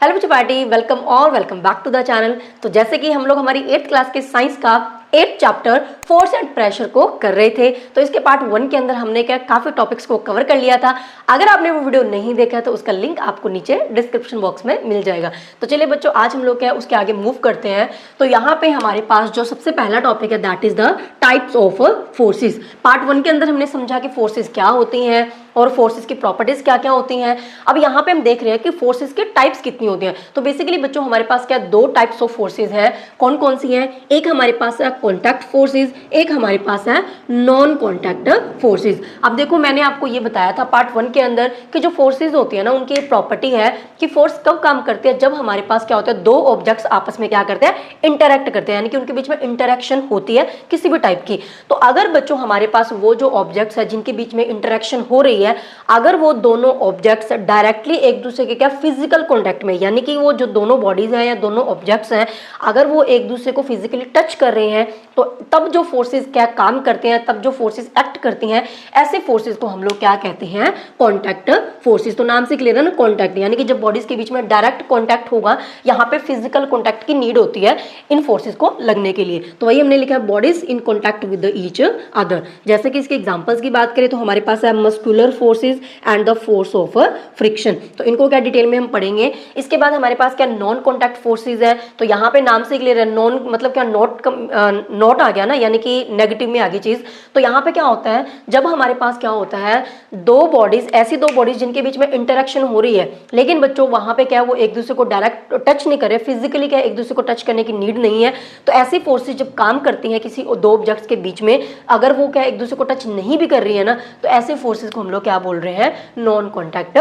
Hello बच्चों party, welcome back to the channel. तो जैसे कि हम लोग हमारी 8th क्लास के साइंस का 8th chapter force and pressure को कर रहे थे, तो इसके पार्ट 1 के अंदर हमने क्या काफी टॉपिक्स को कवर कर लिया था। अगर आपने वो वीडियो नहीं देखा तो उसका लिंक आपको नीचे डिस्क्रिप्शन बॉक्स में मिल जाएगा। तो चलिए बच्चों, आज हम लोग क्या उसके आगे मूव करते हैं। तो यहाँ पे हमारे पास जो सबसे पहला टॉपिक है that is the types of forces. Part 1 के अंदर हमने समझा कि फोर्सेस क्या होती हैं और फोर्सेस की प्रॉपर्टीज क्या क्या होती हैं। अब यहाँ पे हम देख रहे हैं कि फोर्सेस के टाइप्स कितनी होती हैं। तो बेसिकली बच्चों हमारे पास क्या दो टाइप्स ऑफ फोर्सेस हैं। कौन कौन सी हैं? एक हमारे पास है कॉन्टैक्ट फोर्सेस, एक हमारे पास है नॉन कॉन्टैक्ट फोर्सेस। अब देखो, मैंने आपको ये बताया था पार्ट 1 के अंदर कि जो फोर्सेस होती है ना, उनकी एक प्रॉपर्टी है कि फोर्स कब काम करते हैं, जब हमारे पास क्या होता है दो ऑब्जेक्ट्स आपस में क्या करते हैं, इंटरैक्ट करते हैं, यानी कि उनके बीच में इंटरेक्शन होती है किसी भी टाइप की। तो अगर बच्चों हमारे पास वो जो ऑब्जेक्ट्स है जिनके बीच में इंटरेक्शन हो रही है, अगर वो दोनों ऑब्जेक्ट्स डायरेक्टली एक दूसरे के क्या फिजिकल कॉन्टैक्ट में, यानी कि वो जो दोनों बॉडीज हैं या दोनों ऑब्जेक्ट्स हैं, अगर वो एक दूसरे को फिजिकली टच कर रहे हैं, तो तब जो फोर्सेस क्या काम करते हैं, तब जो फोर्सेस एक्ट करती हैं, ऐसे फोर्सेस को हम लोग क्या कहते हैं, कॉन्टैक्ट फोर्सेस। तो नाम से क्लियर है ना, कॉन्टैक्ट, यानी कि जब बॉडीज के बीच में डायरेक्ट कॉन्टैक्ट होगा, यहाँ पे फिजिकल कॉन्टैक्ट की नीड होती है इन फोर्सेस को लगने के लिए। तो वही हमने लिखा है bodies in contact with each other. जैसे कि इसके एग्जांपल्स की बात करें तो हमारे पास है muscular forces and the force of friction. तो इनको क्या डिटेल में हम पढ़ेंगे। इसके बाद हमारे पास क्या नॉन कॉन्टैक्ट फोर्सेस है। तो यहाँ पे नाम से क्लियर है, नॉन मतलब क्या नॉट आ गया ना, यानी कि नेगेटिव में आ गई चीज। तो यहाँ पे क्या होता है, जब हमारे पास क्या होता है दो बॉडीज, ऐसी दो बॉडीज जिनके बीच में इंटरेक्शन हो रही है, लेकिन बच्चों वहां पे क्या वो एक दूसरे को डायरेक्ट टच नहीं कर रहे, फिजिकली क्या एक दूसरे को टच करने की नीड नहीं है। तो ऐसी फोर्सेज जब काम करती हैं किसी दो ऑब्जेक्ट्स के बीच में, अगर वो क्या एक दूसरे को टच नहीं भी कर रही है ना, तो ऐसे फोर्सेज को हम लोग क्या बोल रहे हैं, नॉन कॉन्टैक्ट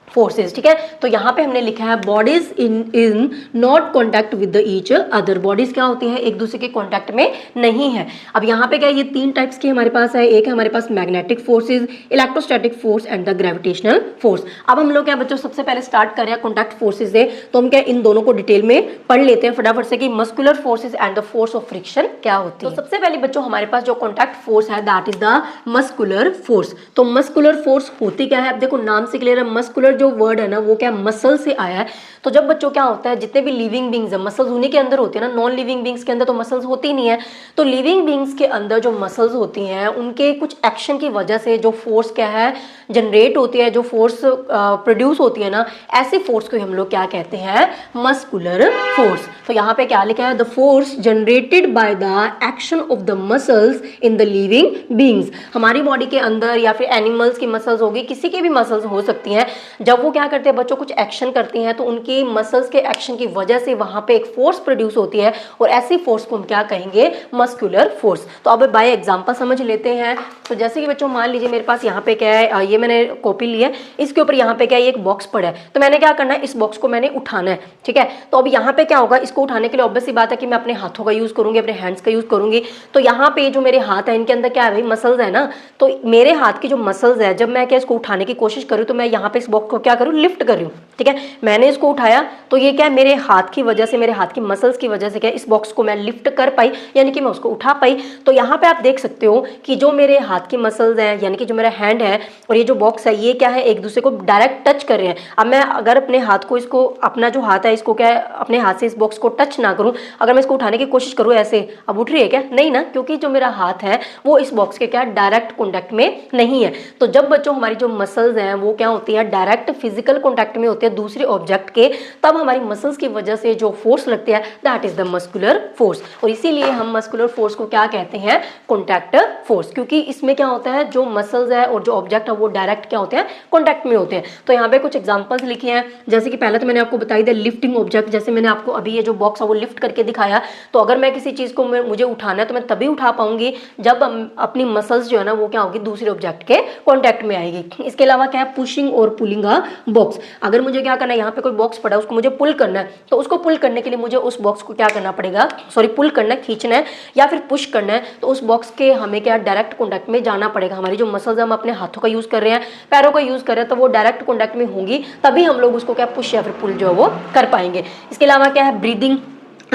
फोर्सेस। ठीक है, तो यहाँ पे हमने लिखा है bodies in not contact with the each other. Bodies क्या होती है, एक दूसरे के कॉन्टैक्ट में नहीं है। अब यहाँ पे क्या ये तीन टाइप्स के हमारे पास है। एक है हमारे पास magnetic forces, electrostatic force and the gravitational force. अब हम लोग क्या बच्चों सबसे पहले स्टार्ट कर रहे हैं कॉन्टैक्ट फोर्सेज से। तो हम क्या इन दोनों को डिटेल में पढ़ लेते हैं फटाफट से कि muscular forces and the force of friction क्या होती है। तो सबसे पहले बच्चों हमारे पास जो कॉन्टैक्ट फोर्स है that is the muscular force. तो मस्कुलर फोर्स होती क्या है, अब देखो नाम से क्लियर है, मस्कुलर जो वर्ड है ना वो क्या मसल से आया है। तो जब बच्चों क्या होता है, जितने भी लिविंग बींग्स है मसल्स उन्हीं के अंदर होती है ना, नॉन लिविंग बींग्स के अंदर तो मसल्स होती नहीं है। तो लिविंग बींग्स के अंदर जो मसल्स होती हैं उनके कुछ एक्शन की वजह से जो फोर्स क्या है जनरेट होती है, जो फोर्स प्रोड्यूस होती है ना, ऐसी फोर्स को हम लोग क्या कहते हैं, मस्कुलर फोर्स। तो यहाँ पे क्या लिखा है, the force generated by the action of the muscles in the living beings. हमारी बॉडी के अंदर या फिर एनिमल्स की मसल्स होगी, किसी की भी मसल्स हो सकती हैं, जब वो क्या करते हैं बच्चों कुछ एक्शन करती हैं तो उनकी मसल्स के एक्शन की वजह से वहां पे एक फोर्स प्रोड्यूस होती है, और ऐसी फोर्स को हम क्या कहेंगे, मस्कुलर फोर्स। तो अब बाय एग्जांपल समझ लेते हैं। तो जैसे कि बच्चों मान लीजिए मेरे पास यहाँ पे क्या है, ये मैंने कॉपी ली है, इसके ऊपर यहाँ पे क्या है एक बॉक्स पड़ा है। तो मैंने क्या करना है, इस बॉक्स को मैंने उठाना है। ठीक है, तो अब यहाँ पे क्या होगा, इसको उठाने के लिए ऑब्वियस सी बात है कि मैं अपने हाथों का यूज करूंगी, अपने हैंड्स का यूज करूंगी। तो यहाँ पे जो मेरे हाथ है इनके अंदर क्या है भाई, मसल्स है ना। तो मेरे हाथ की जो मसल्स है, जब मैं क्या इसको उठाने की कोशिश करूँ तो मैं यहाँ पे इस बॉक्स को क्या करूँ, लिफ्ट कर रही हूँ। ठीक है, मैंने इसको उठाया तो ये क्या है, मेरे हाथ की वजह से, मेरे हाथ की मसल्स की वजह से क्या इस बॉक्स को मैं लिफ्ट कर पाई, यानी कि मैं उसको उठा पाई। तो यहाँ पे आप देख सकते हो कि जो मेरे हाथ की मसल्स हैं, यानी कि जो मेरा हैंड है और ये जो बॉक्स है, ये क्या है एक दूसरे को डायरेक्ट टच कर रहे हैं। अब मैं अगर अपने हाथ को, इसको अपना जो हाथ है इसको क्या है अपने हाथ से इस बॉक्स को टच ना करूं, अगर मैं इसको उठाने की कोशिश करूं ऐसे, अब उठ रही है क्या, नहीं ना, क्योंकि जो मेरा हाथ है वो इस बॉक्स के क्या डायरेक्ट कॉन्टैक्ट में नहीं है। तो जब बच्चों हमारी जो मसल्स हैं वो क्या होती है, डायरेक्ट फिजिकल कॉन्टैक्ट में होते हैं दूसरे ऑब्जेक्ट के, तब हमारी मसल्स की वजह से जो फोर्स लगती है that is the muscular force. और इसीलिए हम मस्कुलर फोर्स को क्या कहते हैं, कॉन्टैक्ट फोर्स, क्योंकि इसमें क्या होता है जो मसल्स है और जो ऑब्जेक्ट है वो डायरेक्ट क्या होते हैं, कॉन्टैक्ट में होते हैं। तो यहाँ पे कुछ एग्जांपल्स लिखे हैं, जैसे कि पहले तो मैंने आपको बताई द लिफ्टिंग ऑब्जेक्ट, जैसे मैंने आपको अभी ये जो बॉक्स है वो लिफ्ट करके दिखाया। तो अगर मैं किसी चीज को मुझे उठाना है तो मैं तभी उठा पाऊंगी जब अपनी मसल्स जो है ना वो क्या होगी, दूसरे ऑब्जेक्ट के कॉन्टैक्ट में आएगी। इसके अलावा क्या है, पुशिंग और पुलिंग अ बॉक्स। अगर मुझे क्या करना है, यहाँ पे कोई बॉक्स पड़ा है उसको मुझे पुल करना है, तो उसको पुल करने के लिए मुझे उस बॉक्स को क्या करना पड़ेगा, सॉरी पुल करना है, खींचना है या फिर पुश करना है, तो उस बॉक्स के हमें क्या डायरेक्ट कॉन्टैक्ट में जाना पड़ेगा। हमारी जो मसल्स हम अपने हाथों का यूज कर रहे हैं, पैरों का यूज कर रहे हैं, तो वो डायरेक्ट कॉन्टैक्ट में होंगी, तभी हम लोग उसको क्या पुश या फिर पुल जो है वो कर पाएंगे। इसके अलावा क्या है, ब्रीदिंग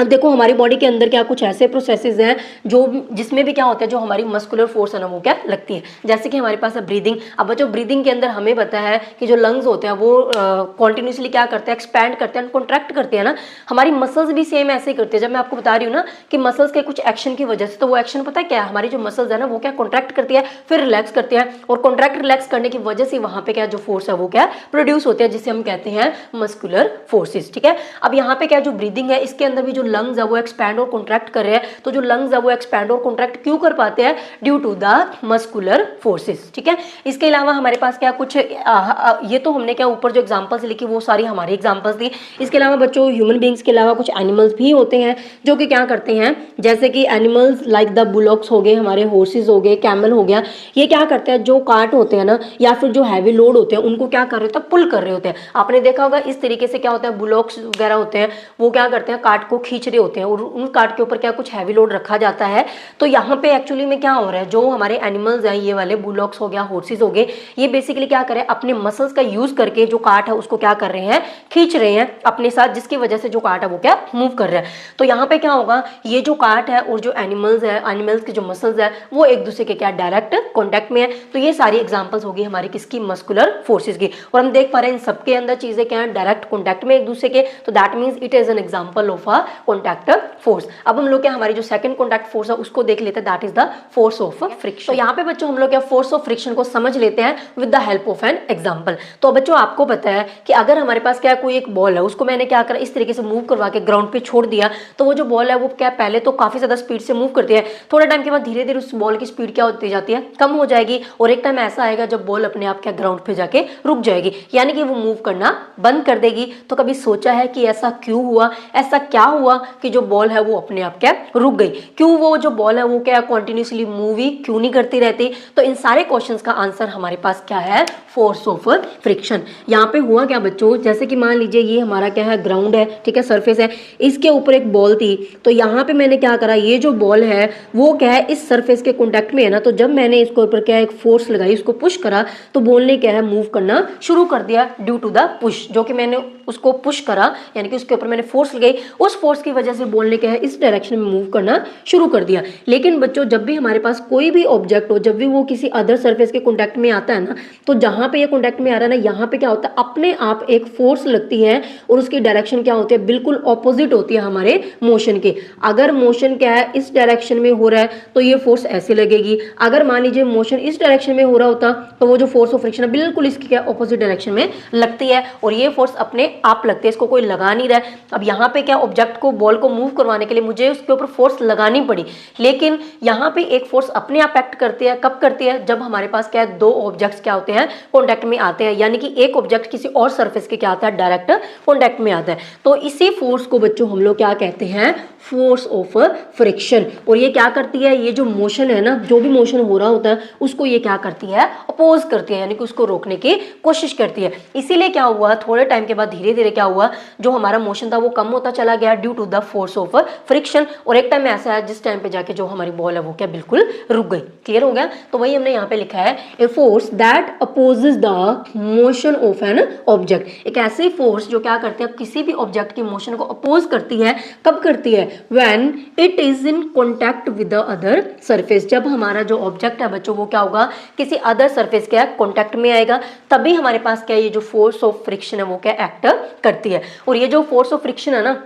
अब देखो हमारी बॉडी के अंदर क्या कुछ ऐसे प्रोसेसेस हैं जो जिसमें भी क्या होता है, जो हमारी मस्कुलर फोर्स है ना वो क्या लगती है। जैसे कि हमारे पास है ब्रीदिंग। अब बच्चों ब्रीदिंग के अंदर हमें पता है कि जो लंग्स होते हैं वो कॉन्टिन्यूसली क्या करते हैं, एक्सपैंड करते हैं, कॉन्ट्रैक्ट करते हैं ना। हमारी मसल्स भी सेम ऐसे ही करते हैं। जब मैं आपको बता रही हूँ ना कि मसल्स के कुछ एक्शन की वजह से, तो वो एक्शन पता है क्या है, हमारी जो मसल्स है ना वो क्या कॉन्ट्रैक्ट करती है, फिर रिलैक्स करती है, और कॉन्ट्रैक्ट रिलैक्स करने की वजह से वहां पे क्या जो फोर्स है वो क्या प्रोड्यूस होते हैं, जिसे हम कहते हैं मस्कुलर फोर्सेस। ठीक है, अब यहाँ पे क्या जो ब्रीदिंग है इसके अंदर भी जो लंग्स है वो एक्सपैंड और कॉन्ट्रैक्ट कर रहे हैं। तो जो लंग्स है वो एक्सपैंड और कॉन्ट्रैक्ट क्यों कर पाते हैं, due to the muscular forces. ठीक है, इसके अलावा हमारे पास क्या कुछ ये तो हमने क्या ऊपर जो एग्जांपल्स लिखी वो सारी हमारी एग्जांपल्स थी। इसके अलावा बच्चों ह्यूमन बींग्स के अलावा कुछ एनिमल्स भी होते हैं जो कि क्या करते हैं, जैसे कि एनिमल्स लाइक द बुलॉक्स हो गए, हमारे हॉर्सेस हो गए, कैमल हो गया, ये क्या करते हैं, जो कार्ट होते हैं ना या फिर जो हैवी लोड होते हैं उनको क्या कर रहे होते हैं, पुल कर रहे होते हैं। आपने देखा होगा इस तरीके से क्या होता है, बुलॉक्स वगैरह होते हैं वो क्या करते हैं, कार्ट को खींच रहे होते हैं और उन कार्ट के ऊपर क्या कुछ हैवी लोड रखा जाता है। तो यहाँ पे एक्चुअली में क्या हो रहा है, जो हमारे एनिमल्स हैं ये वाले बुलॉक्स हो गया, हॉर्सेस हो गए, ये बेसिकली क्या कर रहे हैं, अपने मसल्स का यूज करके जो कार्ट है उसको क्या कर रहे हैं, खींच रहे हैं अपने साथ, जिसकी वजह से जो कार्ट है वो क्या मूव कर रहा है। तो यहाँ पे क्या होगा, ये जो कार्ट है और जो एनिमल्स है, एनिमल्स के जो मसल्स है वो एक दूसरे के क्या डायरेक्ट कॉन्टैक्ट में है। तो ये सारी एग्जांपल्स होगी हमारी किसकी, मस्कुलर फोर्सेस की। और हम देख पा रहे हैं इन सबके अंदर चीजें क्या है, डायरेक्ट कॉन्टैक्ट में एक दूसरे के। तो that means it is an example of a contact force. अब हम लोग क्या हमारी जो सेकंड कॉन्टैक्ट फोर्स है उसको देख लेते हैं, that is the force of friction. तो यहाँ पे बच्चों हम लोग क्या फोर्स ऑफ फ्रिक्शन को समझ लेते हैं with the help of an example. तो बच्चों आपको पता है कि अगर हमारे पास क्या कोई एक बॉल है, उसको मैंने क्या करा, इस तरीके से मूव करवा के ग्राउंड पे छोड़ दिया, तो वो जो बॉल है वो क्या पहले तो काफी ज्यादा स्पीड से मूव करती है, थोड़े टाइम के बाद धीरे धीरे उस बॉल की स्पीड क्या होती जाती है, कम हो जाएगी, और एक टाइम ऐसा आएगा जब बॉल अपने आप क्या ग्राउंड पे जाके रुक जाएगी, यानी कि वो मूव करना बंद कर देगी। तो कभी सोचा है कि ऐसा क्यों हुआ, ऐसा क्या हुआ कि जो बॉल है वो अपने आप क्या रुक गई, क्यों वो जो बॉल है वो क्या कंटिन्यूअसली मूव ही क्यों नहीं करती रहती। तो इन सारे क्वेश्चंस का आंसर हमारे पास क्या है, फोर्स ऑफ फ्रिक्शन। यहाँ पे हुआ क्या बच्चों, जैसे कि मान लीजिए ये हमारा क्या है, ग्राउंड है, ठीक है, सरफेस है, इसके ऊपर एक बॉल थी, तो यहाँ पे मैंने क्या करा, ये जो बॉल है वो क्या है इस सरफेस के कॉन्टेक्ट में है ना, तो जब मैंने इसके ऊपर क्या एक फोर्स लगाई, इसको पुश करा, तो बॉल ने क्या है मूव करना शुरू कर दिया ड्यू टू द पुश, जो कि मैंने उसको पुश करा, यानी कि उसके ऊपर मैंने फोर्स लगाई, उस फोर्स की वजह से बॉल ने क्या है इस डायरेक्शन में मूव करना शुरू कर दिया। लेकिन बच्चों जब भी हमारे पास कोई भी ऑब्जेक्ट हो, जब भी वो किसी अदर सरफेस के कॉन्टेक्ट में आता है ना, तो जहां पे ये कॉन्टेक्ट में आ रहा है ना, यहाँ पे क्या होता है, अपने आप एक फोर्स लगती है और उसकी डायरेक्शन क्या होती है, बिल्कुल ऑपोजिट होती है हमारे मोशन के। अगर मोशन क्या है इस डायरेक्शन में हो रहा है तो ये फोर्स ऐसे लगेगी, अगर मान लीजिए मोशन इस डायरेक्शन में हो रहा होता तो वो जो फोर्स ऑफ फ्रिक्शन है बिल्कुल इसकी क्या ऑपोजिट डायरेक्शन में लगती है, और ये फोर्स अपने आप लगती है, इसको कोई लगा नहीं रहा है। अब यहाँ पे क्या ऑब्जेक्ट को, बॉल को मूव करवाने के लिए मुझे उसके ऊपर फोर्स लगानी पड़ी, लेकिन यहाँ पे एक फोर्स अपने आप एक्ट करती है, कब करती है, जब हमारे पास क्या है दो ऑब्जेक्ट्स क्या होते हैं कॉन्टैक्ट में आते हैं, यानी कि एक ऑब्जेक्ट किसी और सरफेस के क्या आता है डायरेक्ट कॉन्टैक्ट में आता है। तो इसी फोर्स को बच्चों हम लोग क्या कहते हैं, फोर्स ऑफ फ्रिक्शन। और ये क्या करती है, ये जो मोशन है ना, जो भी मोशन हो रहा होता है उसको ये क्या करती है, अपोज करती है, यानी कि उसको रोकने की कोशिश करती है। इसीलिए क्या हुआ, थोड़े टाइम के बाद धीरे धीरे क्या हुआ, जो हमारा मोशन था वो कम होता चला गया due to the force of friction, और एक टाइम ऐसा है जिस टाइम पे जाके जो हमारी बॉल है वो क्या बिल्कुल रुक गई। क्लियर हो गया। तो वही हमने यहाँ पे लिखा है, a force that opposes the motion of an object. एक ऐसी फोर्स जो क्या करती है, किसी भी ऑब्जेक्ट की मोशन को अपोज करती है, कब करती है, when it is in contact with the other surface। जब हमारा जो ऑब्जेक्ट है बच्चों वो क्या होगा, किसी अदर सरफेस के कॉन्टेक्ट में आएगा, तभी हमारे पास क्या ये जो फोर्स ऑफ फ्रिक्शन है वो क्या एक्ट करती है। और ये जो फोर्स ऑफ फ्रिक्शन है ना,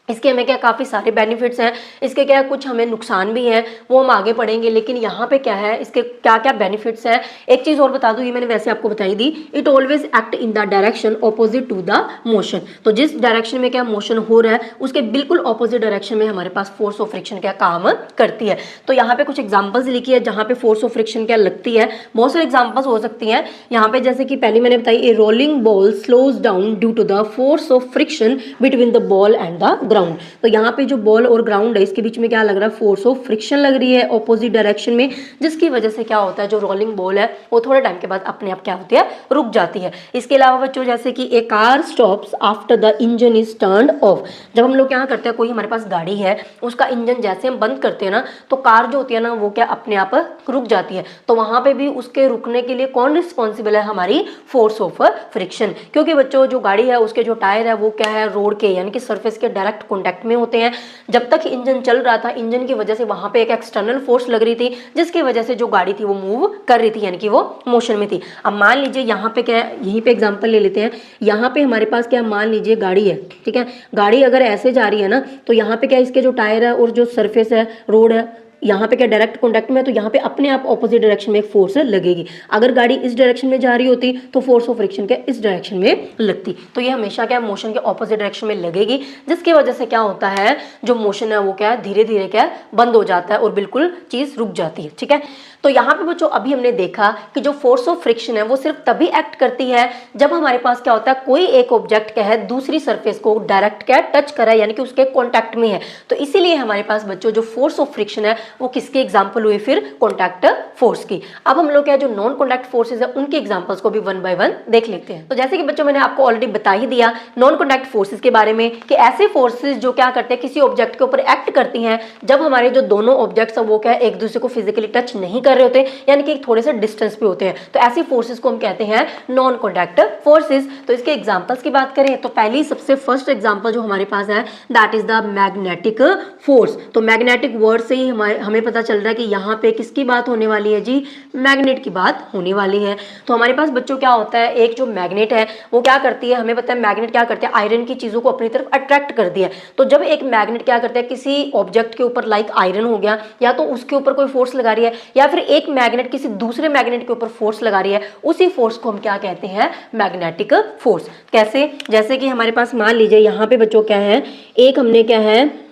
इसके हमें क्या काफ़ी सारे बेनिफिट्स हैं, इसके क्या कुछ हमें नुकसान भी हैं, वो हम आगे पढ़ेंगे। लेकिन यहाँ पे क्या है, इसके क्या क्या बेनिफिट्स हैं, एक चीज़ और बता दूँ, ये मैंने वैसे आपको बताई दी, it always act in the direction opposite to the motion. तो जिस डायरेक्शन में क्या मोशन हो रहा है उसके बिल्कुल ऑपोजिट डायरेक्शन में हमारे पास फोर्स ऑफ फ्रिक्शन क्या काम करती है। तो यहाँ पे कुछ एग्जाम्पल्स लिखी है जहाँ पे फोर्स ऑफ फ्रिक्शन क्या लगती है, बहुत सारे एग्जाम्पल्स हो सकती हैं यहाँ पे, जैसे कि पहले मैंने बताई, a rolling ball slows down due to the force of friction between the ball and the ground. तो यहाँ पे जो बॉल और ग्राउंड है इसके बीच में क्या लग रहा है, फोर्स ऑफ फ्रिक्शन लग रही है ऑपोजिट डायरेक्शन में, जिसकी वजह से क्या होता है, जो रोलिंग बॉल है वो थोड़े टाइम के बाद अपने आप क्या होती है, रुक जाती है। इसके अलावा बच्चों जैसे कि a car stops after the engine is turned off. जब हम लोग क्या करते हैं, कोई हमारे पास गाड़ी है, उसका इंजन जैसे हम बंद करते हैं ना, तो कार जो होती है ना वो क्या अपने आप रुक जाती है। तो वहां पे भी उसके रुकने के लिए कौन रिस्पॉन्सिबल है, हमारी फोर्स ऑफ फ्रिक्शन। क्योंकि बच्चों जो गाड़ी है उसके जो टायर है वो क्या है, रोड के यानी कि सरफेस के डायरेक्ट कॉन्टैक्ट में होते हैं। जब तक इंजन चल रहा था, इंजन की वजह से वहां पे एक एक्सटर्नल फोर्स लग रही थी, जिसकी वजह से जो गाड़ी थी वो मूव कर रही थी, यानी कि वो मोशन में थी। अब मान लीजिए यहाँ पे क्या है, यहीं पे एग्जांपल ले लेते हैं। यहाँ पे हमारे पास क्या, मान लीजिए गाड़ी है, ठीक है। गाड़ी अगर ऐसे जा रही है ना, तो यहाँ पे क्या, इसके जो टायर है और जो सरफेस है, रोड है, यहाँ पे क्या डायरेक्ट कॉन्टैक्ट में है, तो यहाँ पे अपने आप ऑपोजिट डायरेक्शन में एक फोर्स लगेगी। अगर गाड़ी इस डायरेक्शन में जा रही होती तो फोर्स ऑफ फ्रिक्शन क्या इस डायरेक्शन में लगती। तो ये हमेशा क्या मोशन के ऑपोजिट डायरेक्शन में लगेगी, जिसकी वजह से क्या होता है, जो मोशन है वो क्या धीरे धीरे क्या बंद हो जाता है और बिल्कुल चीज रुक जाती है, ठीक है। तो यहाँ पे बच्चों अभी हमने देखा कि जो फोर्स ऑफ फ्रिक्शन है वो सिर्फ तभी एक्ट करती है जब हमारे पास क्या होता है, कोई एक ऑब्जेक्ट क्या है दूसरी सरफेस को डायरेक्ट क्या टच करा है, यानी कि उसके कॉन्टैक्ट में है। तो इसीलिए हमारे पास बच्चों जो फोर्स ऑफ फ्रिक्शन है वो किसके एग्जाम्पल हुए, फिर कॉन्टैक्ट फोर्स की। अब हम लोग क्या जो नॉन कॉन्टैक्ट फोर्सेज है उनके एग्जाम्पल्स को भी वन बाय वन देख लेते हैं। तो जैसे कि बच्चों मैंने आपको ऑलरेडी बता ही दिया नॉन कॉन्टैक्ट फोर्सेज के बारे में कि ऐसे फोर्सेज जो क्या करते हैं, किसी ऑब्जेक्ट के ऊपर एक्ट करती हैं जब हमारे जो दोनों ऑब्जेक्ट्स है वो क्या एक दूसरे को फिजिकली टच नहीं कर रहे होते, यानी कि थोड़े से डिस्टेंस पे होते हैं। तो ऐसी फोर्सेस को हम कहते हैं नॉन कॉन्टैक्ट फोर्सेस। तो इसके एग्जांपल्स की बात करें तो पहली सबसे फर्स्ट एग्जांपल जो हमारे पास है that is the magnetic force. तो मैग्नेटिक वर्ड से ही हमें पता चल रहा है कि यहाँ पे किसकी बात होने वाली है जी, मैग्नेट की बात होने वाली है। तो हमारे पास बच्चों क्या होता है, एक जो मैग्नेट है वो क्या करती है, हमें पता है मैग्नेट क्या करते हैं, आयरन की चीजों को अपनी तरफ अट्रैक्ट कर दिया। तो जब एक मैग्नेट क्या करता है किसी ऑब्जेक्ट के ऊपर, लाइक आयरन हो गया, या तो उसके ऊपर कोई फोर्स लगा रही है, या फिर एक मैग्नेट किसी दूसरे मैग्नेट के ऊपर फोर्स लगा रही है, उसी फोर्स को हम क्या कहते हैं, मैग्नेटिक फोर्स। कैसे, जैसे कि हमारे पास मान लीजिए यहाँ पे बच्चों क्या है, एक हमने क्या है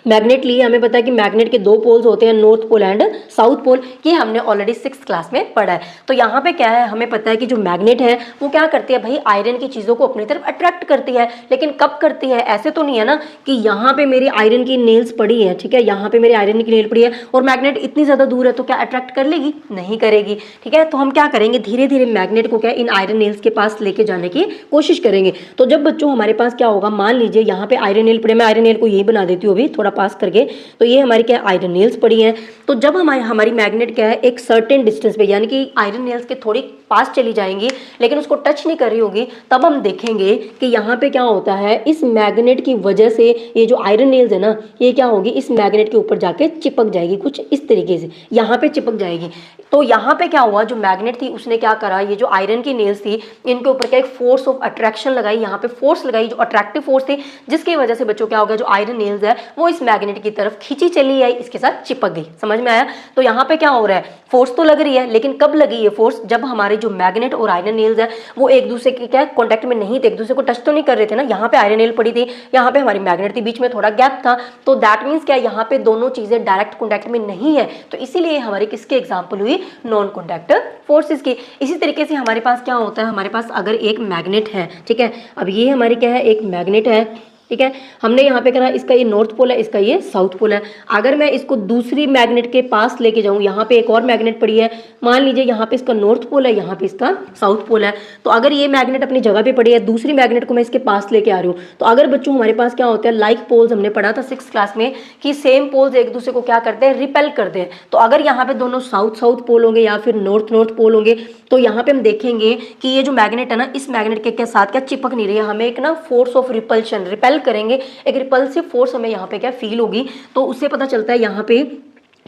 मैग्नेट लिए, हमें पता है कि मैग्नेट के दो पोल्स होते हैं, north pole and south pole. ये हमने ऑलरेडी 6th क्लास में पढ़ा है। तो यहाँ पे क्या है, हमें पता है कि जो मैग्नेट है वो क्या करती है भाई, आयरन की चीजों को अपनी तरफ अट्रैक्ट करती है। लेकिन कब करती है, ऐसे तो नहीं है ना कि यहाँ पे मेरी आयरन की नेल्स पड़ी है, ठीक है, यहाँ पे मेरी आयरन की नेल पड़ी है और मैग्नेट इतनी ज्यादा दूर है तो क्या अट्रैक्ट कर लेगी, नहीं करेगी, ठीक है। तो हम क्या करेंगे, धीरे धीरे मैग्नेट को क्या इन आयरन नेल्स के पास लेके जाने की कोशिश करेंगे। तो जब बच्चों हमारे पास क्या होगा, मान लीजिए यहाँ पे आयरन नेल पड़े, मैं आयरन नेल को यही बना देती हूँ अभी थोड़ा पास करके। तो ये हमारी क्या आयरन नेल्स पड़ी हैं। तो जब हमारी मैग्नेट क्या है एक सर्टेन डिस्टेंस पे, यानी कि आयरन नेल्स के थोड़ी पास चली जाएंगी लेकिन उसको टच नहीं कर रही होगी, तब हम देखेंगे कि यहाँ पे क्या होता है, इस मैग्नेट की वजह से ये जो आयरन नेल्स है ना, ये क्या होगी, इस मैग्नेट के ऊपर जाके चिपक जाएगी, कुछ इस तरीके से यहाँ पे चिपक जाएगी। तो यहाँ पे क्या हुआ, जो मैग्नेट थी उसने क्या करा, ये जो आयरन की नेल्स थी इनके ऊपर क्या एक फोर्स ऑफ अट्रैक्शन लगाई, यहाँ पे फोर्स लगाई जो अट्रैक्टिव फोर्स थी, जिसकी वजह से बच्चों क्या हो गया, जो आयरन नेल्स है वो इस मैग्नेट की तरफ खींची चली आई, इसके साथ चिपक गई। समझ में आया। तो यहाँ पे क्या हो रहा है, फोर्स तो लग रही है, लेकिन कब लगी ये फोर्स, जब हमारे जो मैग्नेट और आयरन नेल्स है वो एक दूसरे के क्या कॉन्टैक्ट में नहीं थे, एक दूसरे को टच तो नहीं कर रहे थे ना। यहाँ पे आयरन नेल पड़ी थी, यहाँ पे हमारी मैग्नेट थी, बीच में थोड़ा गैप था। तो दैट मीन्स क्या, यहाँ पे दोनों चीजें डायरेक्ट कॉन्टैक्ट में नहीं है। तो इसीलिए हमारी किसके एग्जाम्पल हुई, नॉन कॉन्टैक्ट फोर्सेस की। इसी तरीके से हमारे पास क्या होता है, हमारे पास अगर एक मैग्नेट है, ठीक है, अब ये हमारी क्या है, एक मैग्नेट है, ठीक है, हमने यहाँ पे करा इसका ये नॉर्थ पोल है, इसका ये साउथ पोल है। अगर मैं इसको दूसरी मैग्नेट के पास लेके जाऊँ, यहाँ पे एक और मैग्नेट पड़ी है, मान लीजिए यहाँ पे इसका नॉर्थ पोल है, यहाँ पे इसका साउथ पोल है। तो अगर ये मैग्नेट अपनी जगह पे पड़ी है, दूसरी मैग्नेट को मैं इसके पास लेके आ रही हूँ, तो अगर बच्चों हमारे पास क्या होता है, लाइक पोल्स हमने पढ़ा था 6th क्लास में कि सेम पोल्स एक दूसरे को क्या करते हैं, रिपेल करते हैं। तो अगर यहाँ पे दोनों साउथ साउथ पोल होंगे या फिर नॉर्थ नॉर्थ पोल होंगे, तो यहाँ पे हम देखेंगे कि ये जो मैग्नेट है ना, इस मैग्नेट के साथ क्या चिपक नहीं रही है, हमें एक ना फोर्स ऑफ रिपल्शन, रिपेल करेंगे, एक रिपल्सिव फोर्स हमें यहाँ पे क्या फील होगी। तो उससे पता चलता है यहाँ पे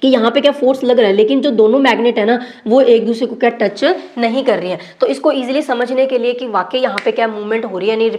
कि यहाँ पे क्या फोर्स लग रहा है, लेकिन जो दोनों मैग्नेट है ना वो एक दूसरे को क्या टच नहीं कर रही है। तो इसको इजीली समझने के लिए कि वाकई यहाँ पे क्या मूवमेंट हो रही है, नहीं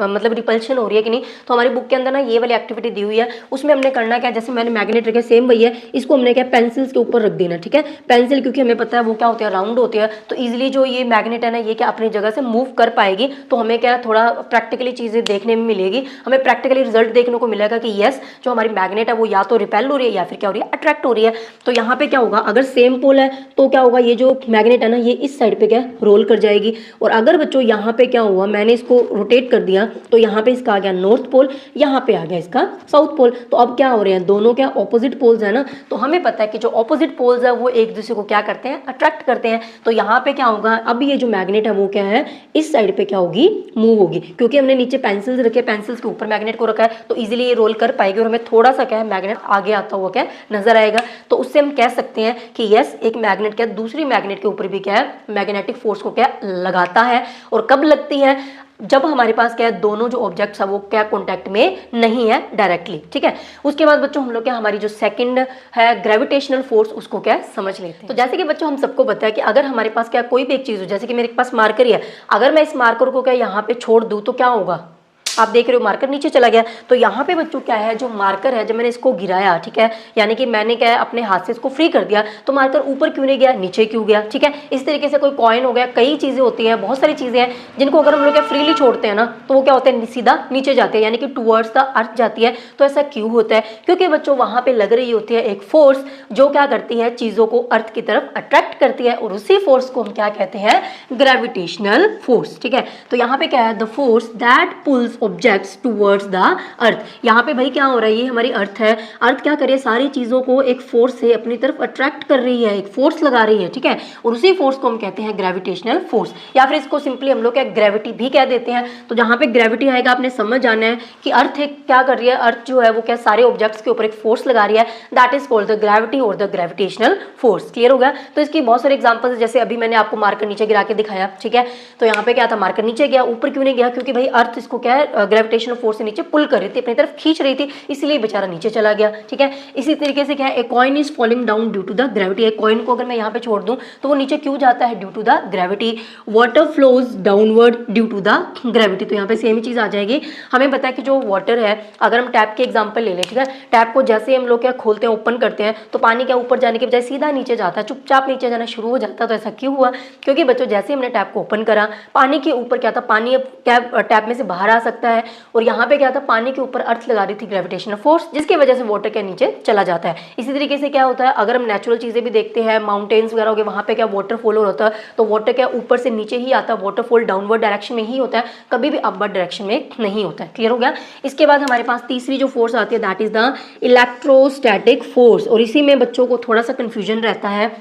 मतलब रिपल्शन हो रही है कि नहीं, तो हमारी बुक के अंदर ना ये वाली एक्टिविटी दी हुई है। उसमें हमने करना क्या, जैसे मैंने मैग्नेट रखे सेम वही है, इसको हमने क्या पेंसिल्स के ऊपर रख देना, ठीक है। पेंसिल क्योंकि हमें पता है वो क्या होते हैं, राउंड होते हैं, तो ईजिली जो ये मैग्नेट है ना ये क्या अपनी जगह से मूव कर पाएगी। तो हमें क्या थोड़ा प्रैक्टिकली चीजें देखने में मिलेगी, हमें प्रैक्टिकली रिजल्ट देखने को मिलेगा कि यस जो हमारी मैग्नेट है वो या तो रिपेल हो रही है या फिर क्या हो रही है, अट्रैक्ट हो रही है। तो यहाँ पे क्या होगा, अगर सेम पोल है तो क्या होगा, ये जो मैग्नेट है ना ये इस साइड पे क्या रोल कर जाएगी। और अगर बच्चों यहाँ पे क्या हुआ, मैंने इसको रोटेट कर दिया तो यहाँ पे इसका आ गया नॉर्थ पोल, यहाँ पे आ गया इसका साउथ पोल। तो अब क्या हो रहे हैं, दोनों क्या ऑपोजिट पोल्स है ना। तो हमें पता है कि जो ऑपोजिट पोल्स है वो एक दूसरे को क्या करते हैं, अट्रैक्ट करते हैं। तो यहाँ पे क्या होगा, अब ये जो मैग्नेट है वो क्या है, इस साइड पे क्या होगी, मूव होगी, क्योंकि हमने नीचे पेंसिल्स रखे, पेंसिल्स के ऊपर मैग्नेट को रखा है, तो इजीली ये रोल कर पाएगी और हमें थोड़ा सा क्या है मैग्नेट आगे आता हुआ क्या नजर आएगा। तो उससे हम कह सकते हैं कि यस एक मैग्नेट क्या दूसरी मैग्नेट के ऊपर भी क्या है मैग्नेटिक फोर्स को क्या लगाता है। और कब लगती है, जब हमारे पास क्या है, दोनों जो ऑब्जेक्ट्स है वो क्या कॉन्टैक्ट में नहीं है डायरेक्टली, ठीक है। उसके बाद बच्चों हम लोग क्या, हमारी जो सेकंड है ग्रेविटेशनल फोर्स, उसको क्या समझ लेते हैं। तो जैसे कि बच्चों हम सबको पता है कि अगर हमारे पास क्या कोई भी एक चीज हो, जैसे कि मेरे पास मार्कर ही है, अगर मैं इस मार्कर को क्या यहाँ पे छोड़ दूं तो क्या होगा, आप देख रहे हो मार्कर नीचे चला गया। तो यहाँ पे बच्चों क्या है, जो मार्कर है जब मैंने इसको गिराया, ठीक है, यानी कि मैंने क्या है अपने हाथ से इसको फ्री कर दिया, तो मार्कर ऊपर क्यों नहीं गया, नीचे क्यों गया, ठीक है। इस तरीके से कोई कॉइन हो गया, कई चीजें होती हैं, बहुत सारी चीजें हैं जिनको अगर हम लोग क्या फ्रीली छोड़ते हैं ना, तो वो क्या होते हैं, सीधा नीचे जाते हैं, यानी कि टूवर्ड्स द अर्थ जाती है। तो ऐसा क्यों होता है, क्योंकि बच्चों वहां पे लग रही होती है एक फोर्स जो क्या करती है, चीजों को अर्थ की तरफ अट्रैक्ट करती है, और उसी फोर्स को हम क्या कहते हैं, ग्रेविटेशनल फोर्स, ठीक है। तो यहाँ पे क्या है, the force that pools objects towards the earth. यहाँ पे भाई क्या हो रहा है, ये हमारी अर्थ है, अर्थ क्या करे, सारी चीजों को एक फोर्स से अपनी तरफ अट्रैक्ट कर रही है, एक फोर्स लगा रही है, ठीक है, और उसी फोर्स को हम कहते हैं ग्रेविटेशनल फोर्स, या फिर इसको सिंपली हम लोग क्या ग्रेविटी भी कह देते हैं। तो जहाँ पे ग्रेविटी आएगा आपने समझ जाना है कि अर्थ क्या कर रही है, अर्थ जो है वो क्या सारे ऑब्जेक्ट्स के ऊपर एक फोर्स लगा रही है, that is called the gravity और द ग्रेविटेशनल फोर्स। क्लियर हो गया। तो इसकी बहुत सारे एग्जांपल्स, जैसे अभी मैंने आपको मार्कर नीचे गिरा के दिखाया, ठीक है। तो यहाँ पे क्या था, मार्कर नीचे गया, ऊपर क्यों नहीं गया, क्योंकि भाई अर्थ इसको क्या है ग्रेविटेशनल फोर्स से नीचे पुल कर रही थी, अपनी तरफ खींच रही थी, इसलिए बेचारा नीचे चला गया, ठीक है। इसी तरीके से क्या है, a coin is falling down due to the gravity. एक कॉइन को अगर मैं यहाँ पे छोड़ दूं तो वो नीचे क्यों जाता है, due to the gravity. Water flows downward due to the gravity. तो यहाँ पे सेम ही चीज आ जाएगी। हमें पता है कि जो वाटर है, अगर हम टैप के एग्जाम्पल ले लें, ठीक है, टैप को जैसे हम लोग क्या खोलते हैं, ओपन करते हैं, तो पानी क्या ऊपर जाने के बजाय सीधा नीचे जाता है, चुपचाप नीचे जाना शुरू हो जाता है। तो ऐसा क्यों हुआ, क्योंकि बच्चों जैसे हमने टैप को ओपन करा, पानी के ऊपर क्या था, पानी अब टैप में से बाहर आ सकता है, और यहाँ पे क्या था, पानी के ऊपर अर्थ लगा रही थी ग्रेविटेशनल फोर्स, जिसकी वजह से वाटर के नीचे चला जाता है। इसी तरीके से क्या होता है, अगर हम नेचुरल चीजें भी देखते हैं, माउंटेन्स वगैरह हो गए, वहां पे क्या वाटरफॉल होता है, तो वाटर क्या ऊपर से नीचे ही आता है, वाटरफॉल डाउनवर्ड डायरेक्शन में ही होता है, कभी भी अपवर्ड डायरेक्शन में नहीं होता है। क्लियर हो गया। इसके बाद हमारे पास तीसरी जो फोर्स आती है, that is the electrostatic force, और इसी में बच्चों को थोड़ा सा कंफ्यूजन रहता है।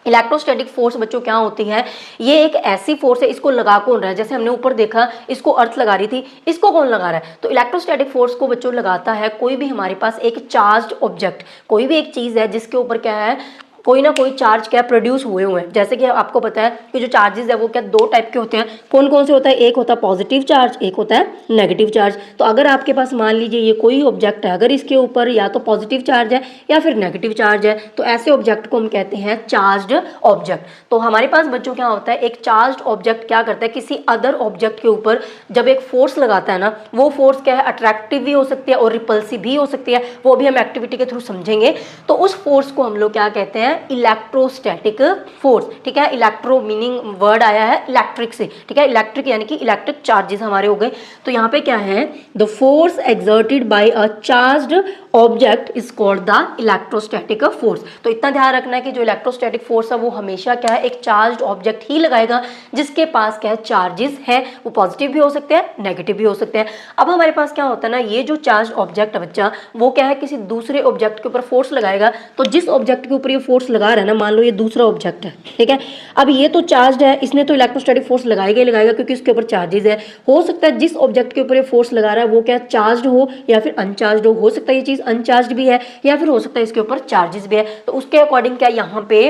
इलेक्ट्रोस्टैटिक फोर्स बच्चों क्या होती है, ये एक ऐसी फोर्स है, इसको लगा कौन रहा है, जैसे हमने ऊपर देखा इसको अर्थ लगा रही थी, इसको कौन लगा रहा है, तो इलेक्ट्रोस्टैटिक फोर्स को बच्चों लगाता है कोई भी हमारे पास एक चार्ज्ड ऑब्जेक्ट, कोई भी एक चीज है जिसके ऊपर क्या है, कोई ना कोई चार्ज क्या प्रोड्यूस हुए हैं। जैसे कि आपको पता है कि जो चार्जेस है वो क्या दो टाइप के होते हैं, कौन कौन से होता है, एक होता है पॉजिटिव चार्ज, एक होता है नेगेटिव चार्ज। तो अगर आपके पास मान लीजिए ये कोई ऑब्जेक्ट है, अगर इसके ऊपर या तो पॉजिटिव चार्ज है या फिर नेगेटिव चार्ज है, तो ऐसे ऑब्जेक्ट को हम कहते हैं चार्ज्ड ऑब्जेक्ट। तो हमारे पास बच्चों क्या होता है, एक चार्ज्ड ऑब्जेक्ट क्या करता है, किसी अदर ऑब्जेक्ट के ऊपर जब एक फोर्स लगाता है ना, वो फोर्स क्या है, अट्रैक्टिव भी हो सकती है और रिपल्सिव भी हो सकती है, वो भी हम एक्टिविटी के थ्रू समझेंगे। तो उस फोर्स को हम लोग क्या कहते हैं, इलेक्ट्रोस्टैटिक फोर्स, ठीक है। इलेक्ट्रो मीनिंग वर्ड आया है इलेक्ट्रिक से, ठीक है, इलेक्ट्रिक यानी कि इलेक्ट्रिक चार्जेस हमारे हो गए। तो यहाँ पे क्या है, the force exerted by a charged object is called the electrostatic force. तो इतना ध्यान रखना है कि जो इलेक्ट्रोस्टैटिक फोर्स है वो हमेशा क्या है, एक चार्ज्ड ऑब्जेक्ट ही लगाएगा जिसके पास क्या है, चार्जेस है, वो पॉजिटिव भी हो सकते हैं, नेगेटिव भी हो सकते हैं। अब हमारे पास क्या होता है ना, ये जो चार्ज ऑब्जेक्ट है बच्चा, वो क्या है, किसी दूसरे ऑब्जेक्ट के ऊपर फोर्स लगाएगा। तो जिस ऑब्जेक्ट के ऊपर ये फोर्स लगा रहा है ना, मान लो ये दूसरा ऑब्जेक्ट है, ठीक है, अब ये तो चार्ज है, इसने तो इलेक्ट्रोस्टैटिक फोर्स लगाएगा ही लगाएगा, क्योंकि उसके ऊपर चार्जेस है। हो सकता है जिस ऑब्जेक्ट के ऊपर ये फोर्स लगा रहा है वो क्या चार्ज हो या फिर अनचार्ज हो सकता है ये चीज अनचार्ज भी है, या फिर हो सकता है इसके ऊपर चार्जेस भी है। तो उसके अकॉर्डिंग क्या यहाँ पे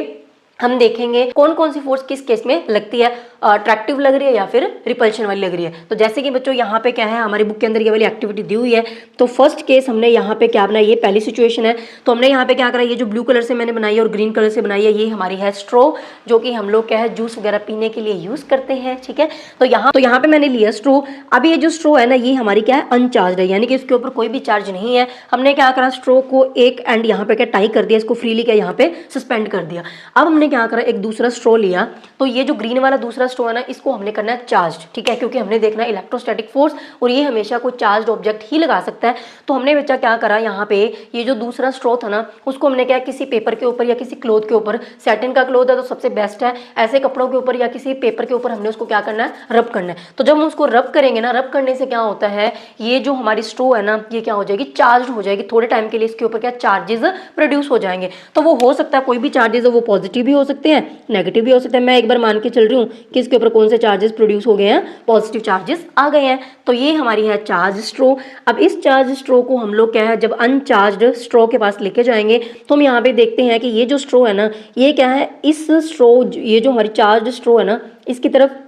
हम देखेंगे कौन कौन सी फोर्स किस केस में लगती है, अट्रैक्टिव लग रही है या फिर रिपल्शन वाली लग रही है। तो जैसे कि बच्चों यहाँ पे क्या है, हमारी बुक के अंदर ये वाली एक्टिविटी दी हुई है। तो फर्स्ट केस हमने यहाँ पे क्या बनाया, ये पहली सिचुएशन है। तो हमने यहाँ पे क्या करा, ये जो ब्लू कलर से मैंने बनाई है और ग्रीन कलर से बनाई है, ये हमारी है स्ट्रॉ, जो कि हम लोग क्या है जूस वगैरह पीने के लिए यूज करते हैं, ठीक है। तो यहाँ पे मैंने लिया स्ट्रॉ। अब ये जो स्ट्रॉ है ना, ये हमारी क्या है, अनचार्ज है, यानी कि इसके ऊपर कोई भी चार्ज नहीं है। हमने क्या करा, स्ट्रॉ को एक एंड यहाँ पे क्या टाई कर दिया, इसको फ्रीली क्या यहाँ पे सस्पेंड कर दिया। अब हमने क्या करा, एक दूसरा स्ट्रॉ लिया। तो ये जो ग्रीन वाला दूसरा स्ट्रॉ है ना, इसको हमने करना है चार्ज, ठीक है, क्योंकि हमने देखना है इलेक्ट्रोस्टैटिक फोर्स और ये हमेशा कोई चार्ज ऑब्जेक्ट ही लगा सकता है। तो हमने बच्चा क्या करा, यहाँ पे ये जो दूसरा स्ट्रॉ था ना, उसको हमने क्या किसी पेपर के ऊपर या किसी क्लोथ के ऊपर, सैटिन का क्लोथ है तो सबसे बेस्ट है, ऐसे कपड़ों के ऊपर या किसी पेपर के ऊपर हमने उसको क्या करना है, रब करना है। तो जब हम उसको रब करेंगे ना, रब करने से क्या होता है, ये जो हमारी स्ट्रॉ है ना, ये क्या हो जाएगी, चार्ज हो जाएगी। थोड़े टाइम के लिए इसके ऊपर क्या चार्जेस प्रोड्यूस हो जाएंगे। तो वो हो सकता है कोई भी चार्जेस है वो पॉजिटिव भी हो सकते हैं, नेगेटिव भी हो सकते हैं। मैं एक बार मान के चल रही हूँ कि इसके ऊपर कौन से चार्जेस प्रोड्यूस हो गए हैं, पॉजिटिव चार्जेस आ गए हैं। तो ये हमारी है चार्ज स्ट्रॉ। अब इस चार्ज स्ट्रॉ को हम लोग क्या है, जब अनचार्ज्ड स्ट्रॉ के पास लेके जाएंगे तो हम यहाँ पे देखते हैं कि ये जो स्ट्रॉ है ना, ये क्या है, इस स्ट्रॉ, ये जो हमारी चार्ज स्ट्रॉ है ना, इसकी तरफ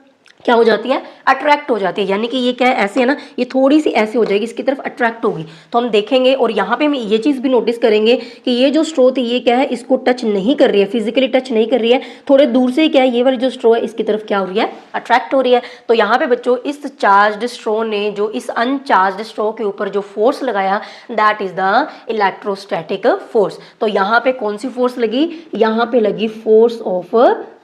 क्या हो जाती है, अट्रैक्ट हो जाती है। यानी कि ये क्या है, ऐसे है ना, ये थोड़ी सी ऐसे हो जाएगी, इसकी तरफ अट्रैक्ट होगी। तो हम देखेंगे और यहाँ पे हम ये चीज़ भी नोटिस करेंगे कि ये जो स्ट्रो थी ये क्या है, इसको टच नहीं कर रही है, फिजिकली टच नहीं कर रही है, थोड़े दूर से ही क्या है, ये वाली जो स्ट्रो है इसकी तरफ क्या हो रही है, अट्रैक्ट हो रही है। तो यहाँ पे बच्चों इस चार्ज्ड स्ट्रो ने जो इस अनचार्ज्ड स्ट्रो के ऊपर जो फोर्स लगाया, that is the electrostatic force. तो यहाँ पे कौन सी फोर्स लगी, यहाँ पे लगी फोर्स ऑफ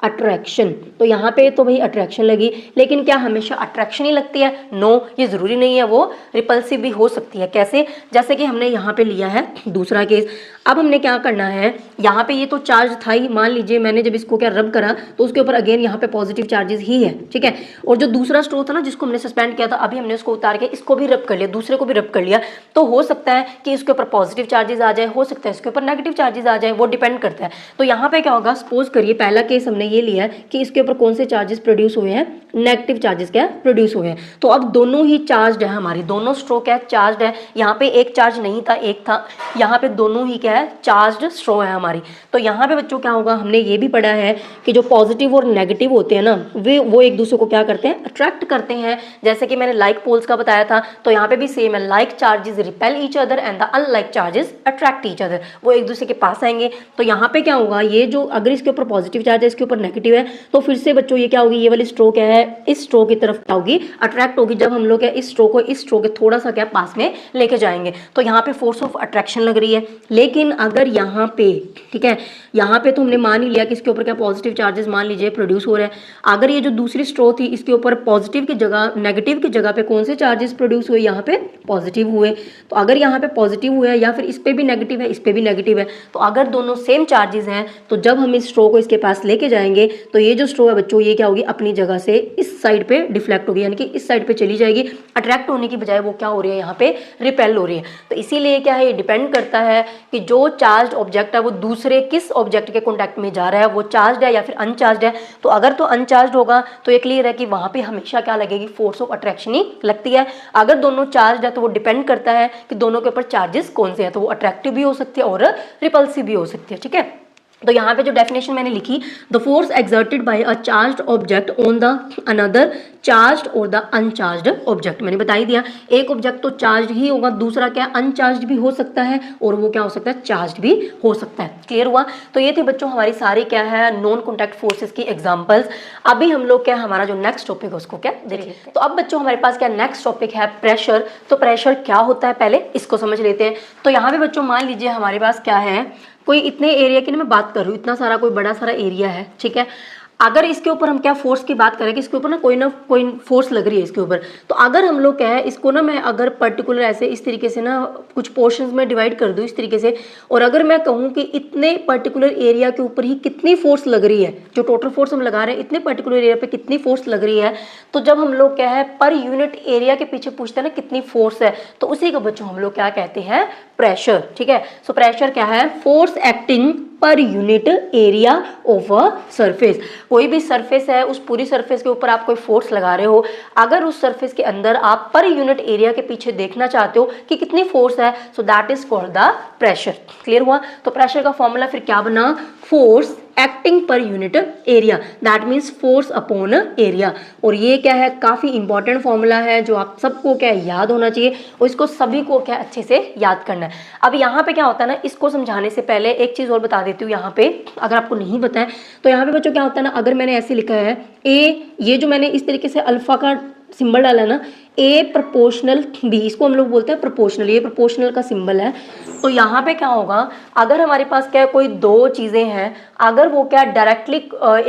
अट्रैक्शन। तो यहाँ पे तो भाई अट्रैक्शन लगी, लेकिन क्या हमेशा अट्रैक्शन ही लगती है, नो, ये जरूरी नहीं है, वो रिपल्सिव भी हो सकती है। कैसे, जैसे कि हमने यहाँ पे लिया है दूसरा केस। अब हमने क्या करना है, यहाँ पे ये तो चार्ज था ही, मान लीजिए मैंने जब इसको क्या रब करा तो उसके ऊपर अगेन यहाँ पे पॉजिटिव चार्जेस ही है, ठीक है। और जो दूसरा स्ट्रो था ना जिसको हमने सस्पेंड किया था, अभी हमने उसको उतार के इसको भी रब कर लिया, दूसरे को भी रब कर लिया। तो हो सकता है कि इसके ऊपर पॉजिटिव चार्जेस आ जाए, हो सकता है इसके ऊपर नेगेटिव चार्जेस आ जाए, वो डिपेंड करता है। तो यहाँ पे क्या होगा, सपोज करिए पहला केस हमने ये लिया है कि इसके ऊपर कौन से चार्जेस प्रोड्यूस हुए हैं, नेगेटिव चार्जेस क्या प्रोड्यूस हुए हैं। तो अब दोनों ही चार्ज्ड है, हमारी दोनों स्ट्रो क्या चार्ज्ड है। यहाँ पे एक चार्ज नहीं था, एक था, यहाँ पे दोनों ही क्या है, चार्ज्ड स्ट्रो है हमारी। तो यहाँ पे बच्चों क्या होगा, हमने ये भी पढ़ा है कि जो पॉजिटिव और नेगेटिव होते हैं ना, वो एक दूसरे को क्या करते हैं, अट्रैक्ट करते हैं। जैसे कि मैंने लाइक पोल्स का बताया था, तो यहाँ पे भी सेम है, like charges repel each other and the unlike charges attract each other, वो एक दूसरे के पास आएंगे। तो यहाँ पे क्या होगा, ये जो अगर इसके ऊपर पॉजिटिव चार्ज है, इसके ऊपर नेगेटिव है, तो फिर से बच्चों ये क्या होगी, ये वाली स्ट्रो क्या है, इस स्ट्रो की तरफ क्या होगी, अट्रैक्ट होगी। जब हम लोग क्या इस स्ट्रो को इस स्ट्रो के थोड़ा सा क्या पास में लेके जाएंगे, तो यहाँ पे फोर्स ऑफ अट्रैक्शन लग रही है। लेकिन अगर यहाँ पे, ठीक है, यहाँ पे तो हमने मान ही लिया कि इसके ऊपर क्या पॉजिटिव चार्जेस मान लीजिए प्रोड्यूस हो रहे हैं। अगर ये जो दूसरी स्ट्रो थी इसके ऊपर पॉजिटिव की जगह नेगेटिव की जगह पे कौन से चार्जेस प्रोड्यूस हुए, यहाँ पे पॉजिटिव हुए। तो अगर यहाँ पे पॉजिटिव हुआ है या फिर इस पे भी नेगेटिव है, इस पे भी नेगेटिव है, तो अगर दोनों सेम चार्जेस हैं, तो जब हम इस स्ट्रो को इसके पास लेके जाएंगे, तो ये जो स्ट्रो है बच्चों ये क्या होगी, अपनी जगह से इस साइड पे डिफ्लेक्ट होगी, यानी कि इस साइड पे चली जाएगी। अट्रैक्ट होने की बजाय वो क्या हो रही है, यहाँ पे रिपेल हो रही है। तो इसीलिए क्या है, ये डिपेंड करता है कि जो चार्ज ऑब्जेक्ट है वो दूसरे किस ऑब्जेक्ट के कॉन्टैक्ट में जा रहा है, वो चार्ज है या फिर अनचार्ज है। तो अगर तो अनचार्ज होगा तो ये क्लियर है कि वहां पे हमेशा क्या लगेगी, फोर्स ऑफ अट्रैक्शन ही लगती है। अगर दोनों चार्ज है तो वो डिपेंड करता है कि दोनों के ऊपर चार्जेस कौन से हैं, तो वो अट्रैक्टिव भी हो सकती है और रिपल्सिव भी हो सकती है, ठीक है। तो यहाँ पे जो डेफिनेशन मैंने लिखी, the force exerted by a charged object on the another charged और द अनचार्ज्ड ऑब्जेक्ट, मैंने बता ही दिया, एक ऑब्जेक्ट तो चार्ज ही होगा, दूसरा क्या अनचार्ज भी हो सकता है, और वो क्या हो सकता है, चार्ज भी हो सकता है। क्लियर हुआ। तो ये थे बच्चों हमारी सारी क्या है, नॉन कॉन्टैक्ट फोर्सेस की एग्जांपल्स। अभी हम लोग क्या हमारा जो नेक्स्ट टॉपिक है उसको क्या देखिए। तो अब बच्चों हमारे पास क्या नेक्स्ट टॉपिक है, प्रेशर। तो प्रेशर क्या होता है पहले इसको समझ लेते हैं। तो यहाँ पे बच्चों मान लीजिए हमारे पास क्या है, कोई इतने एरिया की ना मैं बात कर रही हूँ, इतना सारा कोई बड़ा सारा एरिया है, ठीक है। अगर इसके ऊपर हम क्या फोर्स की बात करें कि इसके ऊपर ना कोई फोर्स लग रही है इसके ऊपर, तो अगर हम लोग क्या है इसको ना मैं अगर पर्टिकुलर ऐसे इस तरीके से ना कुछ पोर्शंस में डिवाइड कर दूं इस तरीके से, और अगर मैं कहूँ कि इतने पर्टिकुलर एरिया के ऊपर ही कितनी फोर्स लग रही है, जो टोटल फोर्स हम लगा रहे हैं इतने पर्टिकुलर एरिया पे कितनी फोर्स लग रही है, तो जब हम लोग क्या है पर यूनिट एरिया के पीछे पूछते हैं ना कितनी फोर्स है, तो उसी को बच्चों हम लोग क्या कहते हैं, प्रेशर, ठीक है। सो प्रेशर क्या है, force acting per unit area of a surface. कोई भी सरफेस है, उस पूरी सरफेस के ऊपर आप कोई फोर्स लगा रहे हो, अगर उस सरफेस के अंदर आप पर यूनिट एरिया के पीछे देखना चाहते हो कि कितनी फोर्स है, so that is called the pressure. Clear हुआ। तो प्रेशर का फॉर्मूला फिर क्या बना, force acting per unit area, that means force upon area. और ये क्या है, काफी इंपॉर्टेंट फॉर्मूला है जो आप सबको क्या याद होना चाहिए, और इसको सभी को क्या अच्छे से याद करना है। अब यहाँ पे क्या होता है ना, इसको समझाने से पहले एक चीज और बता देती हूँ। यहाँ पे अगर आपको नहीं पता है तो यहाँ पे बच्चों क्या होता है ना, अगर मैंने ऐसे लिखा है ए, ये जो मैंने इस तरीके से अल्फा का सिंबल डाला ना, ए प्रोपोर्शनल बी, इसको हम लोग बोलते हैं प्रोपोर्शनल, ये प्रोपोर्शनल का सिंबल है। तो यहाँ पे क्या होगा, अगर हमारे पास क्या कोई दो चीजें हैं, अगर वो क्या डायरेक्टली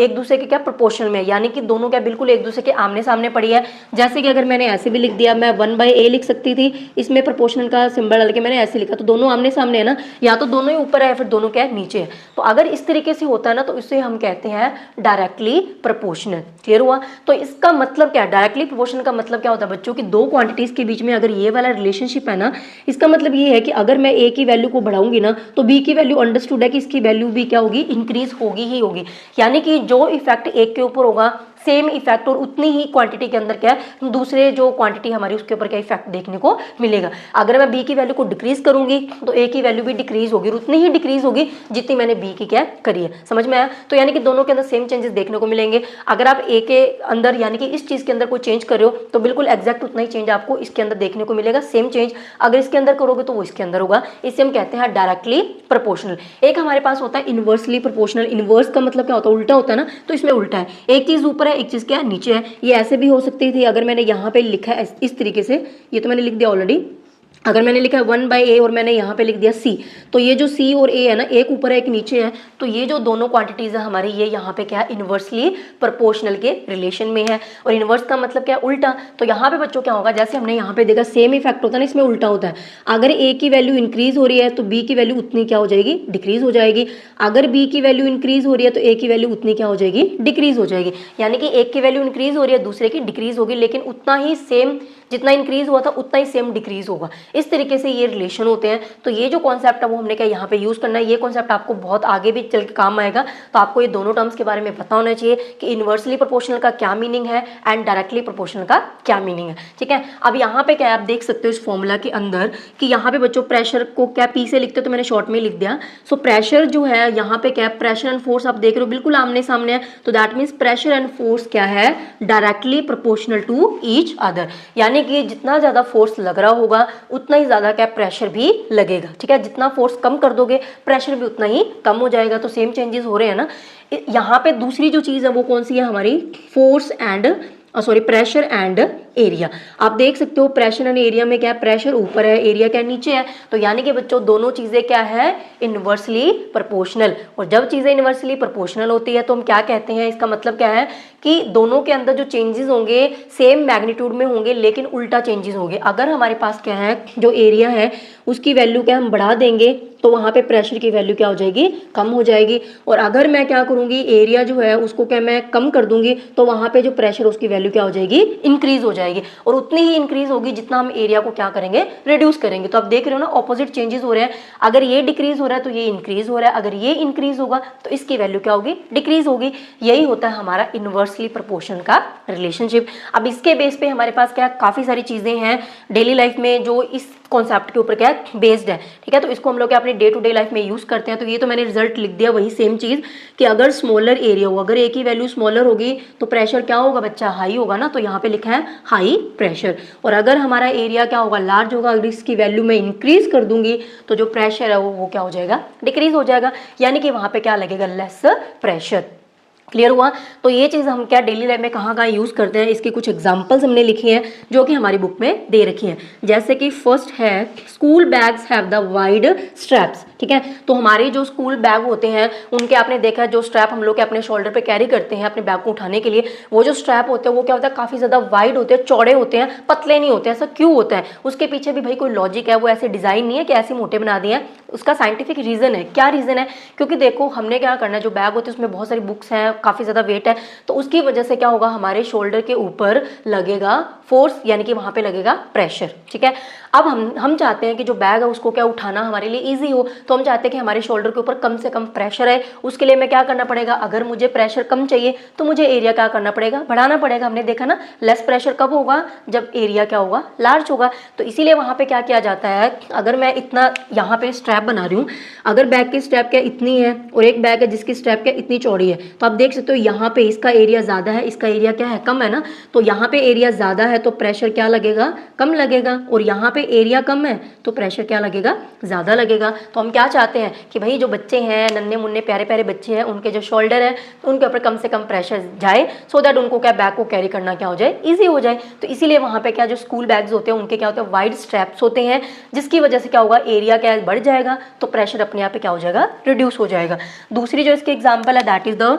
एक दूसरे के क्या प्रोपोर्शनल में, यानी कि दोनों क्या बिल्कुल एक दूसरे के आमने सामने पड़ी है, जैसे कि अगर मैंने ऐसे भी लिख दिया, मैं 1/a लिख सकती थी, इसमें प्रोपोर्शनल का सिंबल डाल के मैंने ऐसे लिखा, तो दोनों आमने सामने है ना, या तो दोनों ही ऊपर है या फिर दोनों क्या है नीचे है। तो अगर इस तरीके से होता है ना, तो इसे हम कहते हैं डायरेक्टली प्रोपोर्शनल। क्लियर हुआ। तो इसका मतलब क्या है, डायरेक्टली प्रोपोर्शनल का मतलब क्या होता है बच्चों की, दो क्वांटिटीज के बीच में अगर ये वाला रिलेशनशिप है ना, इसका मतलब ये है कि अगर मैं ए की वैल्यू को बढ़ाऊंगी ना, तो बी की वैल्यू अंडरस्टूड है कि इसकी वैल्यू भी क्या होगी, इंक्रीज होगी ही होगी। यानी कि जो इफेक्ट एक के ऊपर होगा सेम इफेक्ट और उतनी ही क्वांटिटी के अंदर क्या है दूसरे जो क्वांटिटी हमारी उसके ऊपर क्या इफेक्ट देखने को मिलेगा। अगर मैं बी की वैल्यू को डिक्रीज करूंगी तो ए की वैल्यू भी डिक्रीज होगी और उतनी ही डिक्रीज होगी जितनी मैंने बी की क्या करी है। समझ में आया? तो यानी कि दोनों के अंदर सेम चेंजेस देखने को मिलेंगे। अगर आप ए के अंदर यानी कि इस चीज के अंदर कोई चेंज कर रहे हो तो बिल्कुल एग्जैक्ट उतना ही चेंज आपको इसके अंदर देखने को मिलेगा, सेम चेंज अगर इसके अंदर करोगे तो वो इसके अंदर होगा। इसे हम कहते हैं डायरेक्टली प्रोपोर्शनल। एक हमारे पास होता है इनवर्सली प्रोपोर्शनल। इनवर्स का मतलब क्या होता है? उल्टा होता है ना, तो इसमें उल्टा है, एक चीज ऊपर है एक चीज क्या है नीचे है। ये ऐसे भी हो सकती थी अगर मैंने यहाँ पे लिखा है इस तरीके से, ये तो मैंने लिख दिया ऑलरेडी। अगर मैंने लिखा है 1/a और मैंने यहाँ पे लिख दिया c, तो ये जो c और a है ना, एक ऊपर है एक नीचे है, तो ये जो दोनों क्वांटिटीज है हमारी ये यहाँ पे क्या है इनवर्सली प्रोपोर्शनल के रिलेशन में है। और इनवर्स का मतलब क्या है? उल्टा। तो यहाँ पे बच्चों क्या होगा, जैसे हमने यहाँ पे देखा सेम इफेक्ट होता है ना, इसमें उल्टा होता है। अगर a की वैल्यू इंक्रीज हो रही है तो b की वैल्यू उतनी क्या हो जाएगी? डिक्रीज हो जाएगी। अगर b की वैल्यू इंक्रीज हो रही है तो a की वैल्यू उतनी क्या हो जाएगी? डिक्रीज हो जाएगी। यानी कि एक की वैल्यू इंक्रीज हो रही है दूसरे की डिक्रीज होगी, लेकिन उतना ही सेम जितना इंक्रीज हुआ था उतना ही सेम डिक्रीज होगा। इस तरीके से ये रिलेशन होते हैं। तो ये जो कॉन्सेप्ट है वो हमने क्या यहाँ पे यूज करना है। ये कॉन्सेप्ट आपको बहुत आगे भी चल के काम आएगा, तो आपको ये दोनों टर्म्स के बारे में पता होना चाहिए कि इनवर्सली प्रोपोर्शनल का क्या मीनिंग है एंड डायरेक्टली प्रोपोर्शनल का क्या मीनिंग है। ठीक है, अब यहाँ पे क्या है आप देख सकते हो इस फॉर्मूला के अंदर कि यहाँ पे बच्चों प्रेशर को क्या पी से लिखते हो, तो मैंने शॉर्ट में लिख दिया। सो प्रेशर जो है यहाँ पे क्या है, प्रेशर एंड फोर्स आप देख रहे हो बिल्कुल आमने सामने है, तो that means pressure and force क्या है? Directly proportional to each other. यानी कि जितना ज्यादा फोर्स लग रहा होगा उतना ही ज्यादा क्या प्रेशर भी लगेगा। ठीक है, जितना फोर्स कम कर दोगे प्रेशर भी उतना ही कम हो जाएगा। तो सेम चेंजेस हो रहे हैं ना। यहाँ पे दूसरी जो चीज है वो कौन सी है हमारी? Force and pressure and area. आप देख सकते हो प्रेशर एंड एरिया में क्या है? प्रेशर ऊपर है, एरिया क्या नीचे है। तो यानी कि बच्चों दोनों चीजें क्या है? Inversely proportional. और जब चीजें इनवर्सली प्रोपोर्शनल होती है तो हम क्या कहते हैं? इसका मतलब क्या है कि दोनों के अंदर जो चेंजेस होंगे सेम मैग्नीट्यूड में होंगे लेकिन उल्टा चेंजेस होंगे। अगर हमारे पास क्या है जो एरिया है उसकी वैल्यू क्या हम बढ़ा देंगे तो वहां पे प्रेशर की वैल्यू क्या हो जाएगी? कम हो जाएगी। और अगर मैं क्या करूंगी एरिया जो है उसको क्या मैं कम कर दूंगी तो वहां पे जो प्रेशर उसकी वैल्यू क्या हो जाएगी? इंक्रीज हो जाएगी। और उतनी ही इंक्रीज होगी जितना हम एरिया को क्या करेंगे? रिड्यूस करेंगे। तो आप देख रहे हो ना ऑपोजिट चेंजेस हो रहे हैं। अगर ये डिक्रीज हो रहा है तो ये इंक्रीज हो रहा है, अगर ये इंक्रीज होगा तो इसकी वैल्यू क्या होगी? डिक्रीज होगी। यही होता है हमारा इनवर्सली प्रोपोर्शन का रिलेशनशिप। अब इसके बेस पे हमारे पास क्या काफी सारी चीजें हैं डेली लाइफ में जो इस कॉन्सेप्ट के ऊपर क्या बेस्ड है। ठीक है, तो इसको हम लोग अपनी डे टू डे लाइफ में यूज करते हैं। तो ये तो मैंने रिजल्ट लिख दिया वही सेम चीज कि अगर स्मॉलर एरिया हो, अगर ए की वैल्यू स्मॉलर होगी तो प्रेशर क्या होगा बच्चा? हाई होगा ना, तो यहाँ पे लिखा है हाई प्रेशर। और अगर हमारा एरिया क्या होगा? लार्ज होगा। अगर इसकी वैल्यू मैं इंक्रीज कर दूंगी तो जो प्रेशर है वो क्या हो जाएगा? डिक्रीज हो जाएगा। यानी कि वहां पे क्या लगेगा? Less pressure. क्लियर हुआ? तो ये चीज़ हम क्या डेली लाइफ में कहाँ कहाँ यूज़ करते हैं, इसकी कुछ एग्जांपल्स हमने लिखी हैं जो कि हमारी बुक में दे रखी हैं। जैसे कि फर्स्ट है school bags have the wide straps. ठीक है, तो हमारे जो स्कूल बैग होते हैं उनके आपने देखा जो स्ट्रैप हम लोग के अपने शोल्डर पे कैरी करते हैं अपने बैग को उठाने के लिए, वो जो स्ट्रैप होते हैं वो क्या होता है? काफ़ी ज़्यादा वाइड होते हैं, चौड़े होते हैं, पतले नहीं होते। ऐसा क्यों होता है? उसके पीछे भी भाई कोई लॉजिक है। वो ऐसे डिज़ाइन नहीं है कि ऐसे मोटे बना दिए हैं, उसका साइंटिफिक रीज़न है। क्या रीज़न है? क्योंकि देखो हमने क्या करना है, जो बैग होते हैं उसमें बहुत सारी बुक्स हैं, काफ़ी ज़्यादा वेट है, तो उसकी वजह से क्या होगा? हमारे शोल्डर के ऊपर लगेगा फोर्स, यानी कि वहां पे लगेगा प्रेशर। ठीक है, अब हम चाहते हैं कि जो बैग है उसको क्या उठाना हमारे लिए इजी हो, तो हम चाहते हैं कि हमारे शोल्डर के ऊपर कम से कम प्रेशर है। उसके लिए मैं क्या करना पड़ेगा? अगर मुझे प्रेशर कम चाहिए तो मुझे एरिया क्या करना पड़ेगा? बढ़ाना पड़ेगा। हमने देखा ना लेस प्रेशर कब होगा? जब एरिया क्या होगा? लार्ज होगा। तो इसीलिए वहां पे क्या किया जाता है, अगर मैं इतना यहाँ पे स्ट्रैप बना रही हूँ, अगर बैग की स्ट्रैप क्या इतनी है और एक बैग है जिसकी स्ट्रैप क्या इतनी चौड़ी है, तो आप देख सकते हो यहाँ पे इसका एरिया ज्यादा है, इसका एरिया क्या है? कम है ना। तो यहाँ पे एरिया ज्यादा है तो प्रेशर क्या लगेगा? कम लगेगा। और यहाँ पे एरिया कम है तो प्रेशर क्या लगेगा? ज्यादा लगेगा। तो हम क्या चाहते हैं कि भाई जो बच्चे हैं नन्हे मुन्ने प्यारे प्यारे बच्चे हैं उनके जो शोल्डर है तो उनके ऊपर कम से कम प्रेशर जाए, सो दैट उनको क्या बैग को कैरी करना क्या हो जाए? ईजी हो जाए। तो इसीलिए वहां पे क्या जो स्कूल बैग्स होते हैं उनके क्या होते हैं? वाइड स्ट्रैप्स होते हैं, जिसकी वजह से क्या होगा? एरिया क्या बढ़ जाएगा तो प्रेशर अपने आप पे क्या हो जाएगा? रिड्यूस हो जाएगा। दूसरी जो इसकी एग्जाम्पल है that is the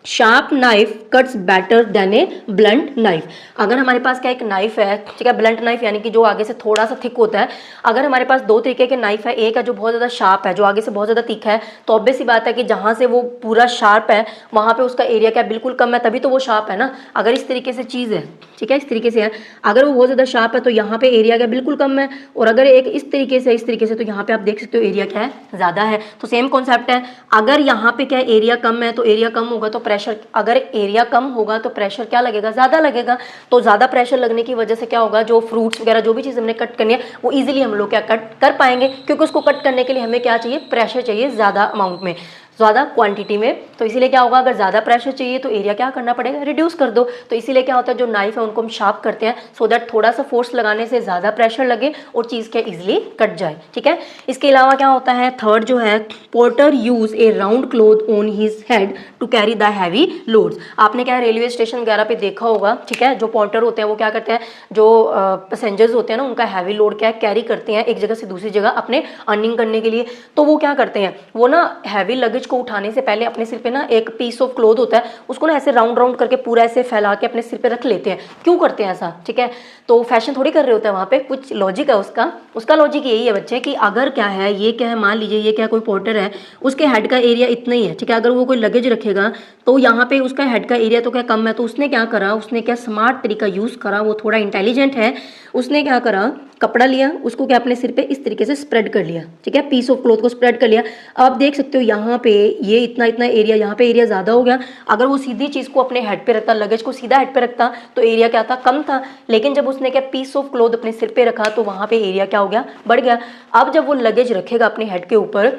sharp knife cuts better than A blunt knife. अगर हमारे पास क्या एक नाइफ है, ठीक है, ब्लंट नाइफ यानी कि जो आगे से थोड़ा सा थिक होता है, अगर हमारे पास दो तरीके के नाइफ है, एक है जो बहुत ज़्यादा शार्प है, जो आगे से बहुत ज़्यादा तीखा है, तो ऑब्वियस सी बात है कि जहाँ से वो पूरा शार्प है वहाँ पे उसका एरिया क्या बिल्कुल कम है, तभी तो वो शार्प है ना। अगर इस तरीके से चीज़ है, ठीक है, इस तरीके से है, अगर वो बहुत ज़्यादा शार्प है तो यहाँ पे एरिया क्या बिल्कुल कम है, और अगर एक इस तरीके से तो यहाँ पे आप देख सकते हो एरिया क्या है? ज़्यादा है। तो सेम कॉन्सेप्ट है, अगर यहाँ पे क्या एरिया कम है तो एरिया कम होगा तो प्रेशर, अगर एरिया कम होगा तो प्रेशर क्या लगेगा, ज़्यादा लगेगा। तो ज़्यादा प्रेशर लगने की वजह से क्या होगा, जो फ्रूट्स वगैरह जो भी चीज़ हमने कट करनी है वो ईजिली हम लोग क्या कट कर पाएंगे, क्योंकि उसको कट करने के लिए हमें क्या चाहिए, प्रेशर चाहिए ज़्यादा अमाउंट में, ज़्यादा क्वांटिटी में। तो इसीलिए क्या होगा, अगर ज़्यादा प्रेशर चाहिए तो एरिया क्या करना पड़ेगा, रिड्यूस कर दो। तो इसीलिए क्या होता है, जो नाइफ है उनको हम शार्प करते हैं सो दैट थोड़ा सा फोर्स लगाने से ज़्यादा प्रेशर लगे और चीज़ क्या इजीली कट जाए, ठीक है। इसके अलावा क्या होता है, थर्ड जो है, porter use a round cloth on his head to carry the heavy loads. आपने क्या रेलवे स्टेशन वगैरह पे देखा होगा, ठीक है, जो पोर्टर होते हैं वो क्या करते हैं, जो पैसेंजर्स होते हैं ना उनका हैवी लोड क्या कैरी करते हैं एक जगह से दूसरी जगह अपने अर्निंग करने के लिए। तो वो क्या करते हैं, वो ना हैवी लगेज को उठाने से पहले अपने सिर पे ना एक पीस ऑफ क्लॉथ होता है, उसको ना ऐसे राउंड राउंड करके पूरा ऐसे फैला के अपने सिर पे रख लेते हैं। क्यों करते हैं ऐसा, ठीक है, तो फैशन थोड़ी कर रहे होते हैं वहाँ पे, कुछ लॉजिक है उसका लॉजिक यही है बच्चे कि अगर क्या है, ये क्या है, मान लीजिए ये क्या कोई पोर्टर है, उसके हेड का एरिया इतना ही है, ठीक है, अगर वो कोई लगेज रखेगा तो यहाँ पे उसका हेड का एरिया तो क्या कम है, तो उसने क्या करा, उसने क्या स्मार्ट तरीका यूज़ करा, वो थोड़ा इंटेलिजेंट है, उसने क्या करा, कपड़ा लिया, उसको क्या अपने सिर पे इस तरीके से स्प्रेड कर लिया, ठीक है, पीस ऑफ क्लॉथ को स्प्रेड कर लिया। आप देख सकते हो यहाँ पे ये इतना इतना एरिया, यहाँ पे एरिया ज़्यादा हो गया। अगर वो सीधी चीज़ को अपने हेड पे रखता, लगेज को सीधा हेड पे रखता तो एरिया क्या था, कम था। लेकिन जब उसने क्या पीस ऑफ क्लॉथ अपने सिर पे रखा तो वहाँ पे एरिया क्या हो गया, बढ़ गया। अब जब वो लगेज रखेगा अपने हेड के ऊपर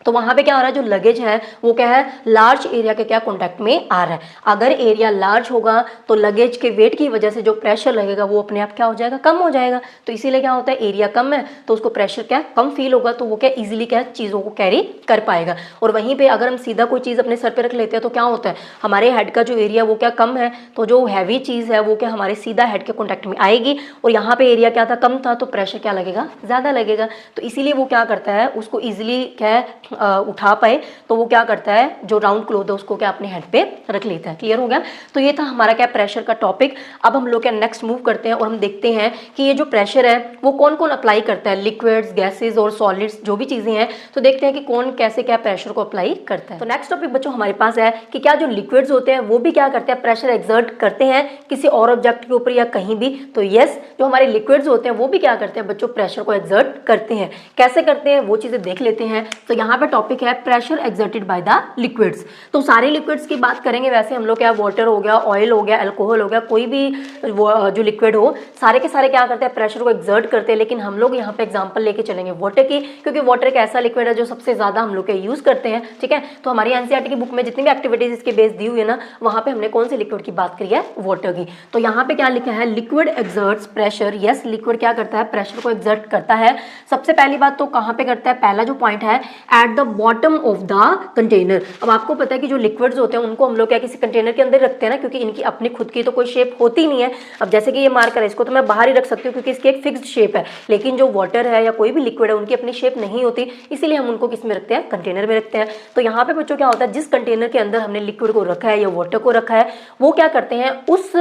तो वहाँ पे क्या हो रहा है, जो लगेज है वो क्या है, लार्ज एरिया के क्या कॉन्टैक्ट में आ रहा है। अगर एरिया लार्ज होगा तो लगेज के वेट की वजह से जो प्रेशर लगेगा वो अपने आप क्या हो जाएगा, कम हो जाएगा। तो इसीलिए क्या होता है, एरिया कम है तो उसको प्रेशर क्या कम फील होगा, तो वो क्या इजीली क्या चीज़ों को कैरी कर पाएगा। और वहीं पर अगर हम सीधा कोई चीज़ अपने सर पर रख लेते हैं तो क्या होता है, हमारे हेड का जो एरिया वो क्या कम है, तो जो हैवी चीज़ है वो क्या हमारे सीधा हेड के कॉन्टैक्ट में आएगी, और यहाँ पे एरिया क्या था, कम था, तो प्रेशर क्या लगेगा, ज़्यादा लगेगा। तो इसीलिए वो क्या करता है, उसको ईजिली क्या उठा पाए तो वो क्या करता है, जो राउंड क्लॉथ है उसको क्या अपने हेड पे रख लेता है। क्लियर हो गया। तो ये था हमारा क्या प्रेशर का टॉपिक। अब हम लोग क्या नेक्स्ट मूव करते हैं और हम देखते हैं कि ये जो प्रेशर है वो कौन कौन अप्लाई करता है, लिक्विड्स, गैसेज और सॉलिड्स जो भी चीजें हैं। तो देखते हैं कि कौन कैसे क्या प्रेशर को अप्लाई करता है। तो नेक्स्ट टॉपिक बच्चों हमारे पास है कि क्या जो लिक्विड्स होते हैं वो भी क्या करते हैं, प्रेशर एक्सर्ट करते हैं किसी और ऑब्जेक्ट के ऊपर या कहीं भी। तो यस, जो हमारे लिक्विड्स होते हैं वो भी क्या करते हैं बच्चों, प्रेशर को एक्सर्ट करते हैं। कैसे करते हैं वो चीजें देख लेते हैं। तो यहाँ पे टॉपिक है pressure exerted by the liquids. तो सारे लिक्विड्स की बात करेंगे, वैसे हम लोग क्या वाटर हो गया, ऑयल हो गया, अल्कोहल हो गया, कोई भी जो लिक्विड हो, सारे के सारे क्या करते हैं, प्रेशर को एक्सर्ट करते हैं। लेकिन हम लोग यहाँ पे एग्जांपल लेके चलेंगे वाटर की, क्योंकि वाटर एक ऐसा लिक्विड है जो सबसे ज्यादा हम लोग यूज करते हैं। ठीक है, तो हमारी एनसीईआरटी की बुक में जितनी भी एक्टिविटीज इसके बेस दी हुई है ना, वहां पे हमने कौन से लिक्विड की बात करी है, वाटर की। तो यहाँ पे क्या लिखा है, liquid exerts pressure. Yes, liquid क्या करता है, प्रेशर को एक्सर्ट करता है। सबसे पहली बात तो कहाँ पे करता है, पहला जो पॉइंट है at the bottom of the container. अब आपको पता है कि जो लिक्विड्स होते हैं उनको हम लोग क्या किसी कंटेनर के अंदर रखते हैं ना, क्योंकि इनकी अपनी खुद की तो कोई शेप होती नहीं है। अब जैसे कि ये मार्कर है, इसको तो मैं बाहर ही रख सकती हूँ क्योंकि इसकी एक फिक्स्ड शेप है, लेकिन जो वाटर है या कोई भी लिक्विड है उनकी अपनी शेप नहीं होती, इसीलिए हम उनको किस में रखते हैं, कंटेनर में रखते हैं। तो यहाँ पे बच्चों क्या होता है, जिस कंटेनर के अंदर हमने लिक्विड को रखा है या वाटर को रखा है, वो क्या करते हैं, उस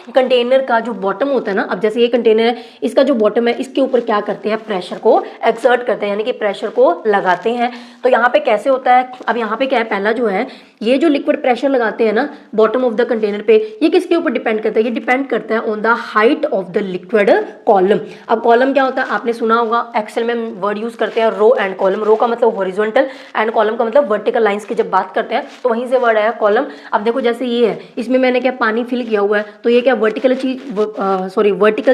कंटेनर का जो बॉटम होता है ना, अब जैसे ये कंटेनर है, इसका जो बॉटम है इसके ऊपर क्या करते हैं, प्रेशर को एक्सर्ट करते हैं, यानी कि प्रेशर को लगाते हैं। तो यहाँ पे कैसे होता है, अब यहाँ पे क्या है, पहला जो है ये जो लिक्विड प्रेशर लगाते हैं ना बॉटम ऑफ द कंटेनर पे, ये किसके ऊपर डिपेंड करता है, ये डिपेंड करता है on the height of the liquid column. अब कॉलम क्या होता है, आपने सुना होगा, एक्सेल में वर्ड यूज करते हैं रो एंड कॉलम। रो का मतलब हॉरिजॉन्टल एंड कॉलम का मतलब वर्टिकल लाइंस की जब बात करते हैं तो वहीं से वर्ड आया कॉलम। अब देखो जैसे ये है, इसमें मैंने क्या पानी फिल किया हुआ है, तो ये क्या वर्टिकल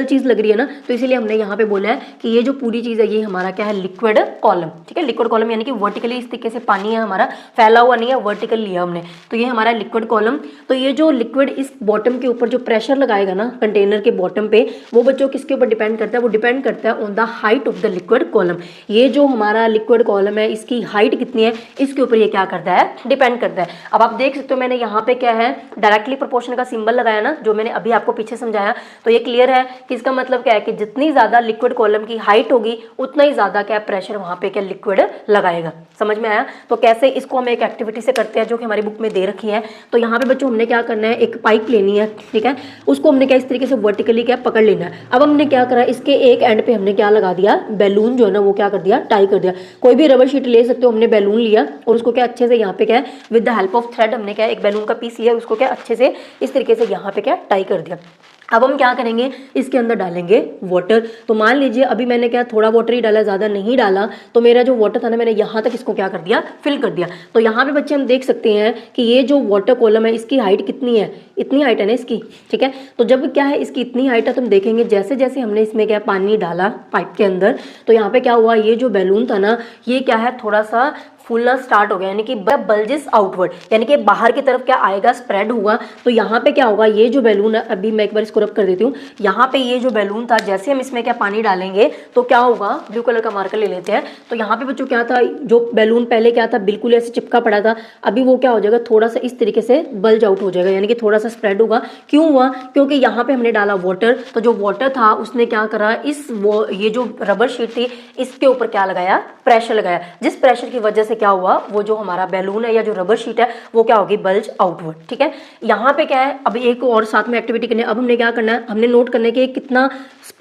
चीज लग रही है ना, तो इसीलिए हमने यहाँ पे बोला है कि ये जो पूरी चीज है ये हमारा क्या है, लिक्विड कॉलम। ठीक है, लिक्विड कॉलम यानी कि वर्टिकली इस तरीके से पानी है हमारा, फैला हुआ नहीं है, वर्टिकल लिया हमने, तो ये हमारा लिक्विड कॉलम। तो ये जो लिक्विड इस बॉटम के ऊपर जो प्रेशर लगाएगा ना कंटेनर के बॉटम पे, वो बच्चों किसके ऊपर डिपेंड करता है, वो डिपेंड करता है on the height of the liquid column. ये जो हमारा लिक्विड कॉलम है इसकी हाइट कितनी है, इसके ऊपर ये क्या करता है, डिपेंड करता है। अब आप देख सकते हो मैंने यहाँ पे क्या है, डायरेक्टली प्रोपोर्शनल का सिंबल लगाया ना, जो मैंने अभी आपको पीछे समझाया। तो ये क्लियर है कि इसका मतलब क्या है कि जितनी ज्यादा लिक्विड कॉलम की हाइट होगी उतना ही ज्यादा क्या प्रेशर वहां पे क्या लिक्विड लगाएगा। समझ में आया। तो कैसे इसको हम एक एक्टिविटी से करते हैं जो कि हमारी बुक में दे रखी है। तो यहाँ पे बच्चों हमने क्या करना है, एक पाइप लेनी है, ठीक है, उसको हमने क्या इस तरीके से वर्टिकली क्या पकड़ लेना है। अब हमने क्या करा, इसके एक एंड पे हमने क्या लगा दिया, बैलून जो है ना वो क्या कर दिया, टाई कर दिया। कोई भी रबर शीट ले सकते हो, हमने बैलून लिया और उसको क्या अच्छे से यहाँ पे क्या with the help of thread हमने क्या एक बैलून का पीस लिया, उसको क्या अच्छे से इस तरीके से यहाँ पे क्या टाई कर दिया। अब हम क्या करेंगे, इसके अंदर डालेंगे वाटर। तो मान लीजिए अभी मैंने क्या थोड़ा वाटर ही डाला, ज़्यादा नहीं डाला, तो मेरा जो वाटर था ना मैंने यहाँ तक इसको क्या कर दिया, फिल कर दिया। तो यहाँ पे बच्चे हम देख सकते हैं कि ये जो वाटर कॉलम है इसकी हाइट कितनी है, इतनी हाइट है ना इसकी, ठीक है। तो जब क्या है इसकी इतनी हाइट है तो हम देखेंगे जैसे जैसे हमने इसमें क्या पानी डाला पाइप के अंदर, तो यहाँ पे क्या हुआ, ये जो बैलून था ना ये क्या है थोड़ा सा फूलना स्टार्ट हो गया, यानी कि बल्जेस आउटवर्ड, यानी कि बाहर की तरफ क्या आएगा, स्प्रेड हुआ। तो यहाँ पे क्या होगा, ये जो बैलून है, अभी मैं एक बार इसको रब कर देती हूँ, यहाँ पे ये जो बैलून था जैसे हम इसमें क्या पानी डालेंगे तो क्या होगा, ब्लू कलर का मार्कर ले लेते हैं। तो यहाँ पे बच्चों क्या था, जो बैलून पहले क्या था बिल्कुल ऐसे चिपका पड़ा था, अभी वो क्या हो जाएगा, थोड़ा सा इस तरीके से बल्ज आउट हो जाएगा, यानी कि थोड़ा सा स्प्रेड होगा। क्यों हुआ, क्योंकि यहाँ पे हमने डाला वाटर, तो जो वाटर था उसने क्या करा, ये जो रबर शीट थी इसके ऊपर क्या लगाया, प्रेशर लगाया, जिस प्रेशर की वजह से क्या हुआ, वो जो हमारा बैलून है या जो रबर शीट है वो क्या होगी, बल्ज आउटवर्ड, ठीक है। यहाँ पे क्या है, अभी एक और साथ में एक्टिविटी करनी है। अब हमने क्या करना है, हमने नोट करने के कितना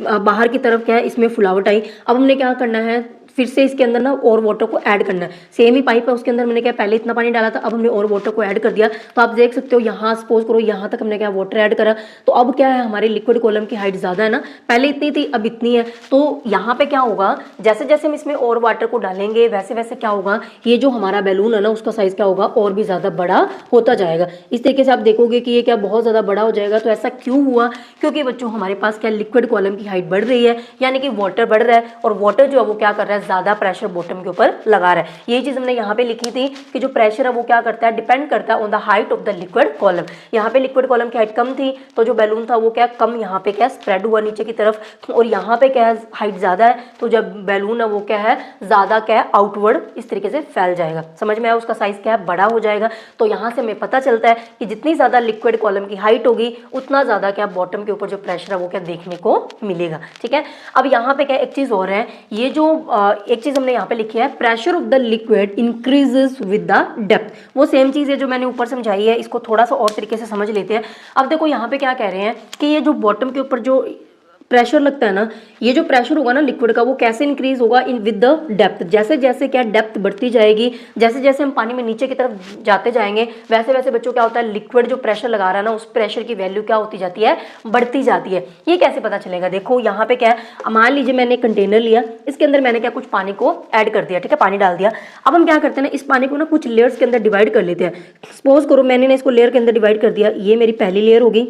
बाहर की तरफ क्या है इसमें फुलावट आई। अब हमने क्या करना है, फिर से इसके अंदर ना और वाटर को ऐड करना है। सेम ही पाइप है, उसके अंदर मैंने क्या पहले इतना पानी डाला था, अब हमने और वाटर को ऐड कर दिया। तो आप देख सकते हो यहाँ सपोज करो यहाँ तक हमने क्या वाटर ऐड करा, तो अब क्या है हमारे लिक्विड कॉलम की हाइट ज़्यादा है ना, पहले इतनी थी अब इतनी है। तो यहाँ पे क्या होगा, जैसे जैसे हम इसमें और वाटर को डालेंगे वैसे वैसे क्या होगा, ये जो हमारा बैलून है ना उसका साइज क्या होगा, और भी ज़्यादा बड़ा होता जाएगा। इस तरीके से आप देखोगे कि ये क्या बहुत ज़्यादा बड़ा हो जाएगा। तो ऐसा क्यों हुआ, क्योंकि बच्चों हमारे पास क्या लिक्विड कॉलम की हाइट बढ़ रही है, यानी कि वाटर बढ़ रहा है, और वाटर जो है वो क्या कर रहा है, ज़्यादा प्रेशर बॉटम के ऊपर लगा रहा है। यही चीज हमने यहाँ पे लिखी थी कि जो प्रेशर है वो क्या करता है, डिपेंड करता है on the height of the liquid column. यहाँ पे लिक्विड कॉलम की हाइट कम थी तो जो बैलून था वो क्या कम, यहाँ पे क्या स्प्रेड हुआ नीचे की तरफ, और यहाँ पे क्या है हाइट ज्यादा है, तो जब बैलून है वो क्या है ज्यादा क्या है आउटवर्ड इस तरीके से फैल जाएगा। समझ में आया, उसका साइज क्या है बड़ा हो जाएगा। तो यहाँ से हमें पता चलता है कि जितनी ज्यादा लिक्विड कॉलम की हाइट होगी उतना ज्यादा क्या बॉटम के ऊपर जो प्रेशर है वो क्या देखने को मिलेगा, ठीक है। अब यहाँ पे क्या एक चीज और है, ये जो एक चीज हमने यहाँ पे लिखी है, pressure of the liquid increases with the depth. वो सेम चीज है जो मैंने ऊपर समझाई है, इसको थोड़ा सा और तरीके से समझ लेते हैं। अब देखो यहाँ पे क्या कह रहे हैं कि ये जो बॉटम के ऊपर जो प्रेशर लगता है ना, ये जो प्रेशर होगा ना लिक्विड का वो कैसे इंक्रीज होगा, इन विद द डेप्थ। जैसे जैसे क्या डेप्थ बढ़ती जाएगी, जैसे जैसे हम पानी में नीचे की तरफ जाते जाएंगे वैसे वैसे बच्चों क्या होता है, लिक्विड जो प्रेशर लगा रहा है ना उस प्रेशर की वैल्यू क्या होती जाती है, बढ़ती जाती है। ये कैसे पता चलेगा, देखो यहाँ पे क्या है, मान लीजिए मैंने कंटेनर लिया, इसके अंदर मैंने क्या कुछ पानी को ऐड कर दिया, ठीक है, पानी डाल दिया। अब हम क्या करते हैं ना, इस पानी को ना कुछ लेयर्स के अंदर डिवाइड कर लेते हैं। सपोज करो मैंने ना इसको लेयर के अंदर डिवाइड कर दिया, ये मेरी पहली लेयर होगी,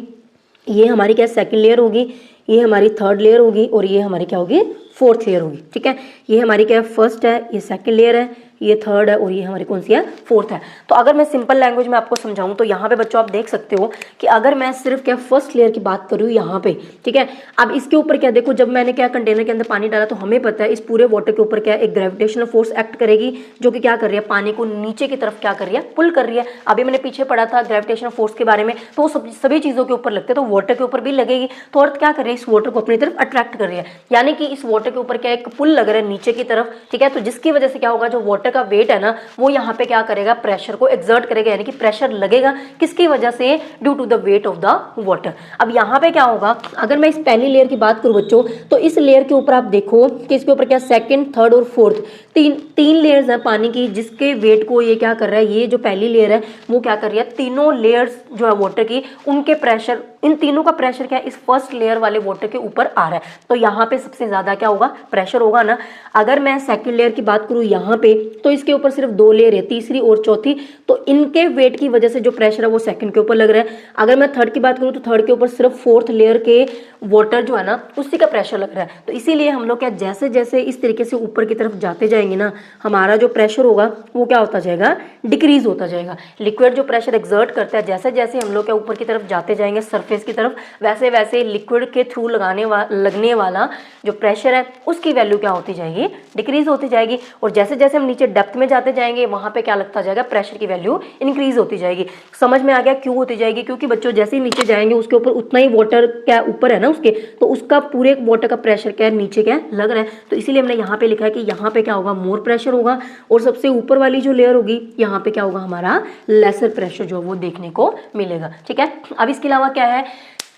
ये हमारी क्या सेकंड लेयर होगी, ये हमारी थर्ड लेयर होगी, और ये हमारी क्या होगी, फोर्थ लेयर होगी, ठीक है। ये हमारी क्या है, फर्स्ट है, ये सेकंड लेयर है, ये थर्ड है, और ये हमारी कौन सी है, फोर्थ है। तो अगर मैं सिंपल लैंग्वेज में आपको समझाऊं तो यहाँ पे बच्चों आप देख सकते हो कि अगर मैं सिर्फ क्या फर्स्ट लेयर की बात करूँ यहाँ पे, ठीक है। अब इसके ऊपर क्या देखो, जब मैंने क्या कंटेनर के अंदर पानी डाला तो हमें पता है इस पूरे वाटर के ऊपर क्या एक ग्रेविटेशनल फोर्स एक्ट करेगी, जो कि क्या कर रही है, पानी को नीचे की तरफ क्या कर रही है, पुल कर रही है। अभी मैंने पीछे पढ़ा था ग्रेविटेशनल फोर्स के बारे में, तो वो सभी चीजों के ऊपर लगते हैं, तो वाटर के ऊपर भी लगेगी। तो अर्थ क्या कर रही है, इस वाटर को अपनी तरफ अट्रैक्ट कर रही है, यानी कि इस वाटर के ऊपर क्या एक पुल लग रहा है नीचे की तरफ, ठीक है। तो जिसकी वजह से क्या होगा, जो वाटर का वेट है ना वो यहाँ पे क्या करेगा, प्रेशर को एक्सर्ट करेगा, यानी कि प्रेशर लगेगा किसकी वजह से, due to the weight of the water. अब यहाँ पे क्या होगा, अगर मैं इस पहली लेयर की बात करूँ बच्चों, तो इस लेयर के ऊपर आप देखो कि इसके ऊपर क्या सेकंड, थर्ड और फोर्थ तीन लेयर्स हैं पानी की, जिसके वेट को ये क्या कर रहा है, ये जो पहली लेयर है वो क्या कर रही है, तीनों लेयर्स जो है वाटर की उनके प्रेशर, इन तीनों का प्रेशर क्या है, इस फर्स्ट लेयर वाले वाटर के ऊपर आ रहा है। तो यहाँ पे सबसे ज्यादा क्या होगा, प्रेशर होगा ना। अगर मैं सेकंड लेयर की बात करूँ यहाँ पे, तो इसके ऊपर सिर्फ दो लेयर है, तीसरी और चौथी, तो इनके वेट की वजह से जो प्रेशर है वो सेकंड के ऊपर लग रहा है। अगर मैं थर्ड की बात करूँ तो थर्ड के ऊपर सिर्फ फोर्थ लेयर के वाटर जो है ना उसी का प्रेशर लग रहा है। तो इसीलिए हम लोग क्या जैसे जैसे इस तरीके से ऊपर की तरफ जाते जाएंगे ना, हमारा जो प्रेशर होगा वो क्या होता जाएगा, डिक्रीज होता जाएगा। लिक्विड जो प्रेशर एक्सर्ट करता है, जैसे जैसे हम लोग क्या ऊपर की तरफ जाते जाएंगे सरफेस की तरफ, वैसे वैसे लिक्विड के थ्रू लगने वाला जो प्रेशर है उसकी वैल्यू क्या होती जाएगी, डिक्रीज होती जाएगी। और जैसे जैसे हम नीचे डेप्थ में जाते जाएंगे वहां पे क्या लगता जाएगा, प्रेशर की वैल्यू इंक्रीज होती जाएगी। समझ में आ गया क्यों होती जाएगी, क्योंकि बच्चों जैसे ही नीचे जाएंगे उसके ऊपर उतना ही वाटर क्या ऊपर है ना उसके, तो उसका पूरे वाटर का प्रेशर क्या है, नीचे क्या है, लग रहा है। तो इसीलिए हमने यहाँ पे लिखा है कि यहाँ पे क्या होगा, मोर प्रेशर होगा, और सबसे ऊपर वाली जो लेयर होगी यहाँ पे क्या होगा, हमारा लेसर प्रेशर जो वो देखने को मिलेगा, ठीक है। अब इसके अलावा क्या है,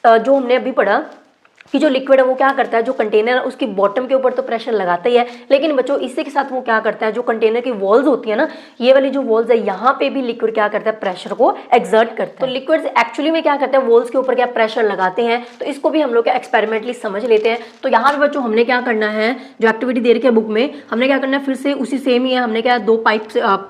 जो हमने अभी पढ़ा कि जो लिक्विड है वो क्या करता है, जो कंटेनर है उसकी बॉटम के ऊपर तो प्रेशर लगाता ही है, लेकिन बच्चों इसी के साथ वो क्या करता है, जो कंटेनर की वॉल्स होती है ना, ये वाली जो वॉल्स है यहाँ पे भी लिक्विड क्या करता है, प्रेशर को एक्सर्ट करता है। तो लिक्विड एक्चुअली में क्या करते हैं, वॉल्स के ऊपर क्या प्रेशर लगाते हैं। तो इसको भी हम लोग क्या एक्सपेरिमेंटली समझ लेते हैं। तो यहाँ पे बच्चों हमने क्या करना है, जो एक्टिविटी दे रखी है बुक में, हमने क्या करना है, फिर से उसी सेम ही है, हमने क्या दो पाइप,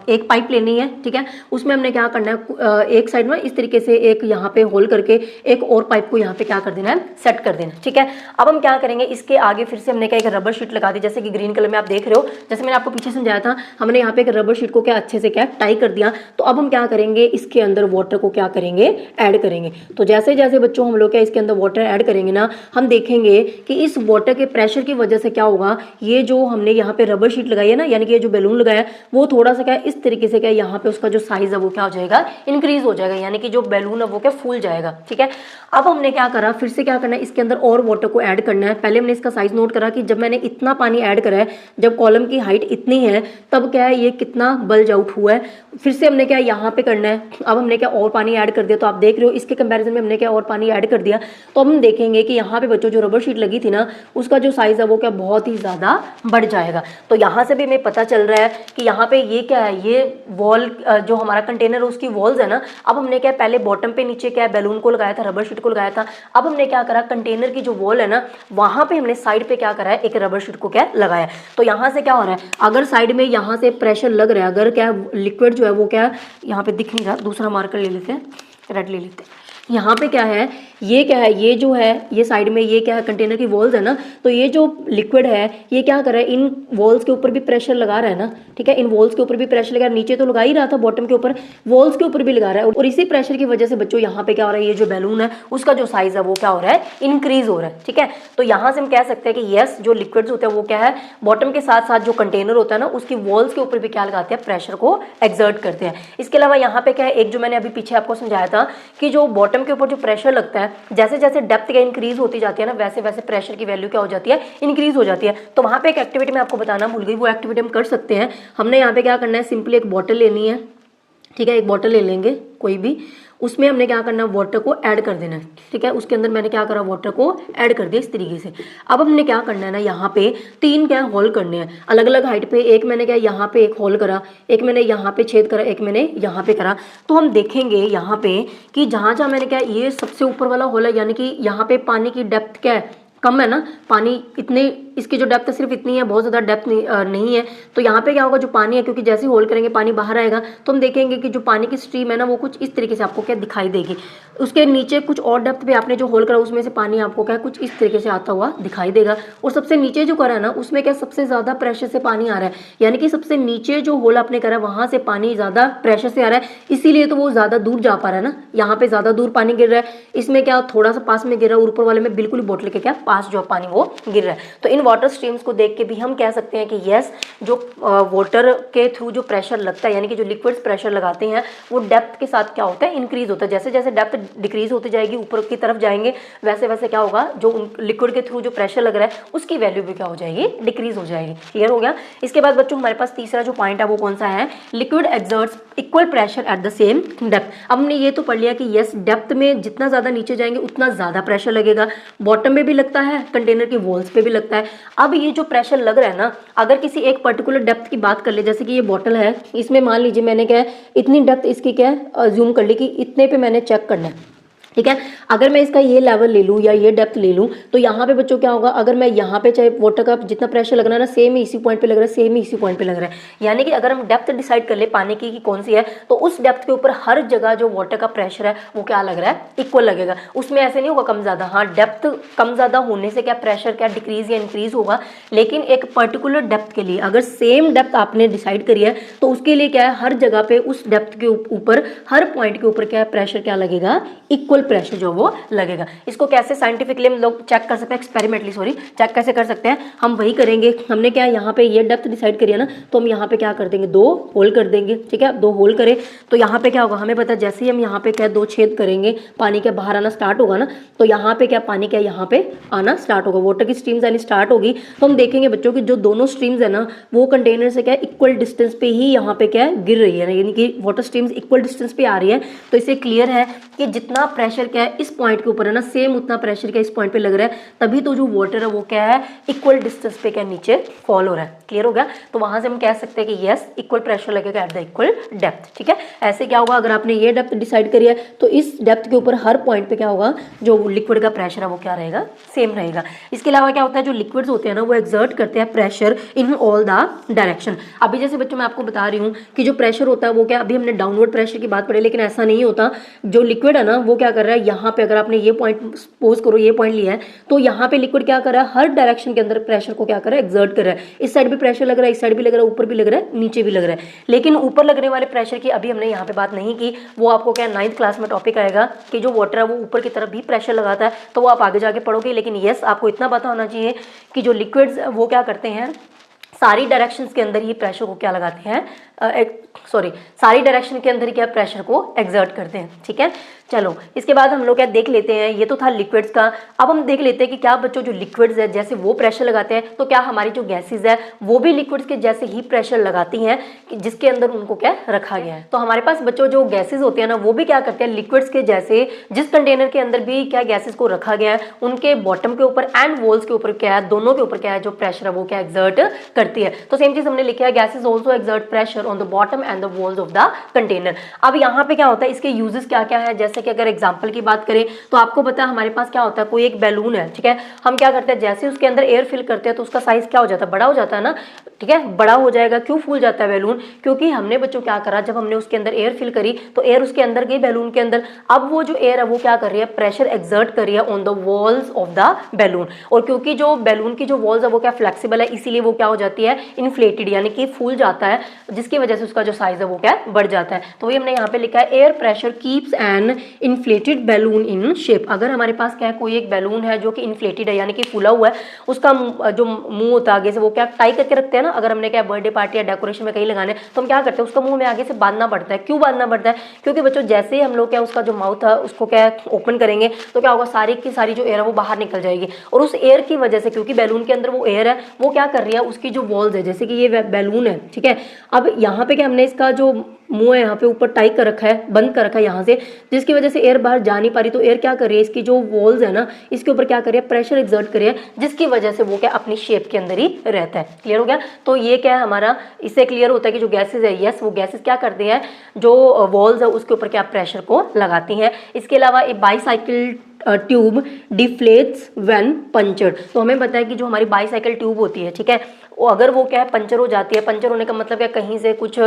एक पाइप लेनी है, ठीक है। उसमें हमने क्या करना है, एक साइड में इस तरीके से एक यहाँ पे होल करके एक और पाइप को यहाँ पे क्या कर देना है, सेट कर देना, ठीक है। अब हम क्या करेंगे, इसके आगे फिर से हमने क्या एक रबर शीट लगा दी, जैसे कि ग्रीन कलर में आप देख रहे हो, जैसे मैंने आपको पीछे समझाया था, हमने यहाँ पे एक रबर शीट को क्या अच्छे से क्या टाई कर दिया। तो अब हम क्या करेंगे, इसके अंदर वाटर को क्या करेंगे, ऐड करेंगे। तो जैसे जैसे बच्चों हम लोग क्या इसके अंदर वाटर ऐड करेंगे ना, हम देखेंगे कि इस वाटर के प्रेशर की वजह से क्या होगा, ये जो हमने यहाँ पे रबर शीट लगाई है ना, यानी कि ये जो बैलून लगाया वो थोड़ा सा क्या इस तरीके से क्या यहाँ पे उसका जो साइज है वो क्या हो जाएगा, इंक्रीज हो जाएगा, यानी कि जो बैलून है वो क्या फूल जाएगा, ठीक है। अब हमने क्या करा, फिर से क्या करना है, इसके अंदर और वाटर को ऐड करना है। पहले हमने इसका साइज नोट करा कि जब मैंने इतना पानी ऐड करा है, जब कॉलम की हाइट इतनी है तब क्या है ये कितना बल्ज आउट हुआ है। फिर से हमने क्या यहाँ पे करना है, अब हमने क्या और पानी ऐड कर दिया। तो आप देख रहे हो इसके कंपैरिजन में हमने क्या और पानी ऐड कर दिया। तो हम देखेंगे कि यहाँ पे बच्चों जो रबर शीट लगी थी ना, उसका जो साइज है वो क्या बहुत ही ज्यादा बढ़ जाएगा। तो यहाँ से भी हमें पता चल रहा है कि यहाँ पे ये क्या है, ये वॉल जो हमारा कंटेनर उसकी वॉल्स है ना, अब हमने क्या पहले बॉटम पे नीचे क्या बैलून को लगाया था, रबर शीट को लगाया था। अब हमने क्या करा, कंटेनर की जो वॉल है ना वहां पे हमने साइड पे क्या करा है, एक रबर शीट को क्या लगाया। तो यहाँ से क्या हो रहा है, अगर साइड में यहाँ से प्रेशर लग रहा है, अगर क्या लिक्विड जो है वो क्या यहाँ पे दिख नहीं रहा, दूसरा मार्कर ले लेते हैं, रेड ले लेते हैं। यहाँ पे क्या है, ये क्या है, ये जो है ये साइड में ये क्या है, कंटेनर की वॉल्स है ना, तो ये जो लिक्विड है ये क्या कर रहा है, इन वॉल्स के ऊपर भी प्रेशर लगा रहा है ना, ठीक है। इन वॉल्स के ऊपर भी प्रेशर लगा, नीचे तो लगा ही रहा था बॉटम के ऊपर, वॉल्स के ऊपर भी लगा रहा है। और इसी प्रेशर की वजह से बच्चों यहाँ पे क्या हो रहा है, ये जो बैलून है उसका जो साइज है वो क्या हो रहा है, इंक्रीज हो रहा है, ठीक है। तो यहाँ से हम कह सकते हैं कि यस, जो लिक्विड्स होते हैं वो क्या है, बॉटम के साथ साथ जो कंटेनर होता है ना उसकी वॉल्स के ऊपर भी क्या लगाते हैं, प्रेशर को एक्सर्ट करते हैं। इसके अलावा यहाँ पे क्या है, एक जो मैंने अभी पीछे आपको समझाया था कि जो बॉटम के ऊपर जो प्रेशर लगता है, जैसे जैसे डेप्थ क्या इंक्रीज होती जाती है ना, वैसे वैसे प्रेशर की वैल्यू क्या हो जाती है, इंक्रीज हो जाती है। तो वहां पे एक एक्टिविटी मैं आपको बताना भूल गई, वो एक्टिविटी हम कर सकते हैं। हमने यहाँ पे क्या करना है, सिंपली एक बॉटल लेनी है, ठीक है। एक बॉटल ले लेंगे कोई भी, उसमें हमने क्या करना है, वाटर को ऐड कर देना है, ठीक है। उसके अंदर मैंने क्या करा, वाटर को ऐड कर दिया इस तरीके से। अब हमने क्या करना है ना, यहाँ पे 3 क्या होल करने हैं अलग अलग हाइट पे। एक मैंने क्या यहाँ पे एक होल करा, एक मैंने यहाँ पे छेद करा, एक मैंने यहाँ पे करा। तो हम देखेंगे यहाँ पे कि जहाँ जहाँ मैंने क्या, ये सबसे ऊपर वाला होल है, यानी कि यहाँ पे पानी की डेप्थ क्या है, कम है ना, पानी इतने, इसकी जो डेप्थ सिर्फ इतनी है, बहुत ज़्यादा डेप्थ नहीं है। तो यहाँ पे क्या होगा, जो पानी है, क्योंकि जैसे ही होल्ड करेंगे पानी बाहर आएगा, तो हम देखेंगे कि जो पानी की स्ट्रीम है ना वो कुछ इस तरीके से आपको क्या दिखाई देगी। उसके नीचे कुछ और डेप्थ पे आपने जो होल्ड करा उसमें से पानी आपको क्या कुछ इस तरीके से आता हुआ दिखाई देगा। और सबसे नीचे जो करा है ना उसमें क्या सबसे ज़्यादा प्रेशर से पानी आ रहा है, यानी कि सबसे नीचे जो होल आपने करा वहाँ से पानी ज़्यादा प्रेशर से आ रहा है, इसीलिए तो वो ज़्यादा दूर जा पा रहा है ना। यहाँ पे ज़्यादा दूर पानी गिर रहा है, इसमें क्या थोड़ा सा पास में गिर रहा है, ऊपर वाले में बिल्कुल बॉटल के क्या पास जो पानी वो गिर रहा है। तो इन वाटर स्ट्रीम्स को देख के भी हम कह सकते हैं कि यस, जो वाटर के थ्रू जो प्रेशर लगता है, यानी कि जो लिक्विड्स प्रेशर लगाते हैं वो डेप्थ के साथ क्या होता है, इंक्रीज होता है। जैसे जैसे डेप्थ डिक्रीज होती जाएगी, ऊपर की तरफ जाएंगे, वैसे वैसे क्या होगा, जो लिक्विड के थ्रू जो प्रेशर लग रहा है उसकी वैल्यू भी क्या हो जाएगी, डिक्रीज हो जाएगी। क्लियर हो गया। इसके बाद बच्चों हमारे पास तीसरा जो पॉइंट है वो कौन सा है, liquid exerts equal pressure at the same depth. अब हमने ये तो पढ़ लिया कि यस, डेप्थ में जितना ज्यादा नीचे जाएंगे उतना ज्यादा प्रेशर लगेगा, बॉटम में भी लगता है, कंटेनर की वॉल्स पे भी लगता है। अब ये जो प्रेशर लग रहा है ना, अगर किसी एक पर्टिकुलर डेप्थ की बात कर ले, जैसे कि ये बॉटल है, इसमें मान लीजिए मैंने क्या है इतनी डेप्थ इसकी क्या है जूम कर ली कि इतने पे मैंने चेक करना है, ठीक है। अगर मैं इसका ये लेवल ले लूँ या ये डेप्थ ले लूँ, तो यहाँ पे बच्चों क्या होगा, अगर मैं यहाँ पे चाहे वाटर का जितना प्रेशर लगना है ना, सेम ही इसी पॉइंट पे लग रहा है, सेम ही इसी पॉइंट पे लग रहा है। यानी कि अगर हम डेप्थ डिसाइड कर ले पानी की कि कौन सी है, तो उस डेप्थ के ऊपर हर जगह जो वाटर का प्रेशर है वो क्या लग रहा है, इक्वल लगेगा। उसमें ऐसे नहीं होगा कम ज़्यादा। हाँ, डेप्थ कम ज़्यादा होने से क्या प्रेशर क्या डिक्रीज या इंक्रीज होगा, लेकिन एक पर्टिकुलर डेप्थ के लिए अगर सेम डेप्थ आपने डिसाइड करी है तो उसके लिए क्या है, हर जगह पे उस डेप्थ के ऊपर हर पॉइंट के ऊपर क्या है, प्रेशर क्या लगेगा, इक्वल प्रेशर जो वो लगेगा। इसको कैसे साइंटिफिकली हम लोग चेक कर सकते हैं, एक्सपेरिमेंटली चेक कैसे कर सकते हैं, हम वही करेंगे। हमने क्या यहाँ पे ये डेप्थ डिसाइड करी है ना, तो हम यहाँ पे क्या कर देंगे, 2 होल कर देंगे, ठीक है। 2 होल करें तो यहाँ पे क्या होगा, हमें पता है जैसे ही हम यहाँ पे क्या 2 छेद करेंगे, पानी क्या बाहर आना स्टार्ट होगा ना, तो यहाँ पे क्या पानी क्या यहाँ पे आना स्टार्ट होगा, वाटर की स्ट्रीम्स आनी स्टार्ट होगी। तो हम देखेंगे बच्चों की जो दोनों स्ट्रीम्स है ना वो कंटेनर से क्या इक्वल डिस्टेंस पे ही यहाँ पे क्या गिर रही है, यानी कि वाटर स्ट्रीम्स इक्वल डिस्टेंस पे आ रही है। तो इससे क्लियर है कि जितना प्रेशर प्रेशर क्या है इस पॉइंट के ऊपर है ना, सेम उतना प्रेशर क्या इस पॉइंट पे लग रहा है, तभी तो जो वाटर है वो क्या है इक्वल डिस्टेंस पे क्या नीचे फॉल हो रहा है। क्लियर हो गया? तो वहां से हम कह सकते हैं कि यस इक्वल प्रेशर लगेगा एट द इक्वल डेप्थ। ठीक है, ऐसे क्या होगा, अगर आपने ये डेप्थ डिसाइड करी है तो इस डेप्थ के ऊपर हर पॉइंट पे क्या होगा, जो लिक्विड का प्रेशर है वो क्या रहेगा, सेम रहेगा। इसके अलावा क्या होता है, जो लिक्विड्स होते हैं ना वो एक्सर्ट करते हैं pressure in all the direction. अभी जैसे बच्चों मैं आपको बता रही हूँ कि जो प्रेशर होता है वो क्या, अभी हमने डाउनवर्ड प्रेशर की बात पढ़ी, लेकिन ऐसा नहीं होता। जो लिक्विड है ना वो क्या कर रहा है, यहाँ पे अगर आपने ये पॉइंट सपोज करो ये पॉइंट लिया है, तो यहाँ पे लिक्विड क्या कर रहा है, हर डायरेक्शन के अंदर प्रेशर को क्या कर रहा है, एक्सर्ट कर रहा है। इस साइड भी प्रेशर लग रहा है, इस साइड भी लग रहा है, ऊपर भी लग रहा है, नीचे भी लग रहा है। लेकिन ऊपर लगने वाले प्रेशर की अभी हमने यहाँ पे बात नहीं की, वो आपको क्या 9th क्लास में टॉपिक आएगा कि जो वाटर है वो ऊपर की तरफ भी प्रेशर लगाता है, तो वो आप आगे जाके पढ़ोगे। लेकिन यस आपको इतना पता होना चाहिए कि जो लिक्विड्स वो क्या करते हैं, सारी डायरेक्शंस के अंदर ही प्रेशर को क्या लगाते हैं, सारी डायरेक्शन के अंदर ही क्या प्रेशर को एक्सर्ट करते हैं। ठीक है, चलो इसके बाद हम लोग क्या देख लेते हैं, ये तो था लिक्विड्स का। अब हम देख लेते हैं कि क्या बच्चों जो लिक्विड्स है जैसे वो प्रेशर लगाते हैं, तो क्या हमारी जो गैसेज है वो भी लिक्विड्स के जैसे ही प्रेशर लगाती हैं जिसके अंदर उनको क्या रखा गया है। तो हमारे पास बच्चों जो गैसेज होते हैं ना वो भी क्या करते हैं, लिक्विड्स के जैसे जिस कंटेनर के अंदर भी क्या गैसेज को रखा गया है उनके बॉटम के ऊपर एंड वॉल्स के ऊपर क्या है, दोनों के ऊपर क्या है जो प्रेशर है वो क्या एक्सर्ट करती है। तो सेम चीज हमने लिखा है, gases also exert pressure on the bottom and the walls of the container. अब यहाँ पे क्या होता है, इसके यूजेस क्या क्या है, जैसे कि अगर एग्जांपल की बात करें तो आपको पता है हमारे पास क्या होता है, कोई एक बैलून है, ठीक है, हम क्या करते हैं जैसे उसके अंदर एयर फिल करते हैं तो उसका साइज क्या हो जाता है, बड़ा हो जाता है ना। ठीक है, बड़ा हो जाएगा। क्यों फूल जाता है बैलून, क्योंकि हमने बच्चों क्या करा, जब हमने उसके अंदर एयर फिल करी तो एयर उसके अंदर गई बैलून के अंदर। अब वो जो एयर है वो क्या कर रही है, प्रेशर एक्सर्ट कर रही है on the walls of the balloon. और क्योंकि जो बैलून की जो वॉल्स है वो क्या फ्लेक्सिबल है, इसीलिए वो क्या हो जाती है, इन्फ्लेटेड, यानी कि फूल जाता है, जिसकी वजह से उसका जो साइज है वो क्या बढ़ जाता है। तो वही हमने यहाँ पे लिखा है, air pressure keeps an inflated balloon in shape. अगर हमारे पास क्या है, कोई एक बैलून है जो कि इन्फ्लेटेड है यानी कि फूला हुआ है, उसका जो मुंह होता है आगे से वो क्या टाई करके रखते हैं ना। अगर हमने क्या बर्थडे पार्टी या डेकोरेशन में कहीं लगाने तो हम क्या करते हैं, उसका मुंह में आगे से बांधना पड़ता है। क्यों बांधना पड़ता है, क्योंकि बच्चों जैसे ही हम लोग क्या उसका जो माउथ है उसको क्या ओपन करेंगे तो क्या होगा, सारी की सारी जो एयर है वो बाहर निकल जाएगी। और उस एयर की वजह से, क्योंकि बैलून के अंदर वो एयर है, वो क्या कर रही है, उसकी जो वॉल्स है, जैसे कि ये बैलून है, ठीक है, अब यहाँ पे क्या हमने इसका जो मुंह है यहाँ पे ऊपर टाई कर रखा है, बंद कर रखा है यहाँ से, जिसकी वजह से एयर बाहर जा नहीं पा रही। तो एयर क्या कर रही है, इसकी जो वॉल्स है ना इसके ऊपर क्या कर रही है, प्रेशर एक्सर्ट कर रही है, जिसकी वजह से वो क्या अपनी शेप के अंदर ही रहता है। क्लियर हो गया? तो ये क्या है हमारा, इससे क्लियर होता है कि जो गैसेज है, यस वो गैसेज क्या करते हैं, जो वॉल्स है उसके ऊपर क्या प्रेशर को लगाती हैं। इसके अलावा एक बाईसाइकिल ट्यूब डिफ्लेट्स व्हेन पंचर्ड। तो हमें पता है कि जो हमारी बाईसाइकिल ट्यूब होती है, ठीक है, वो अगर वो क्या है पंचर हो जाती है, पंचर होने का मतलब क्या, कहीं से कुछ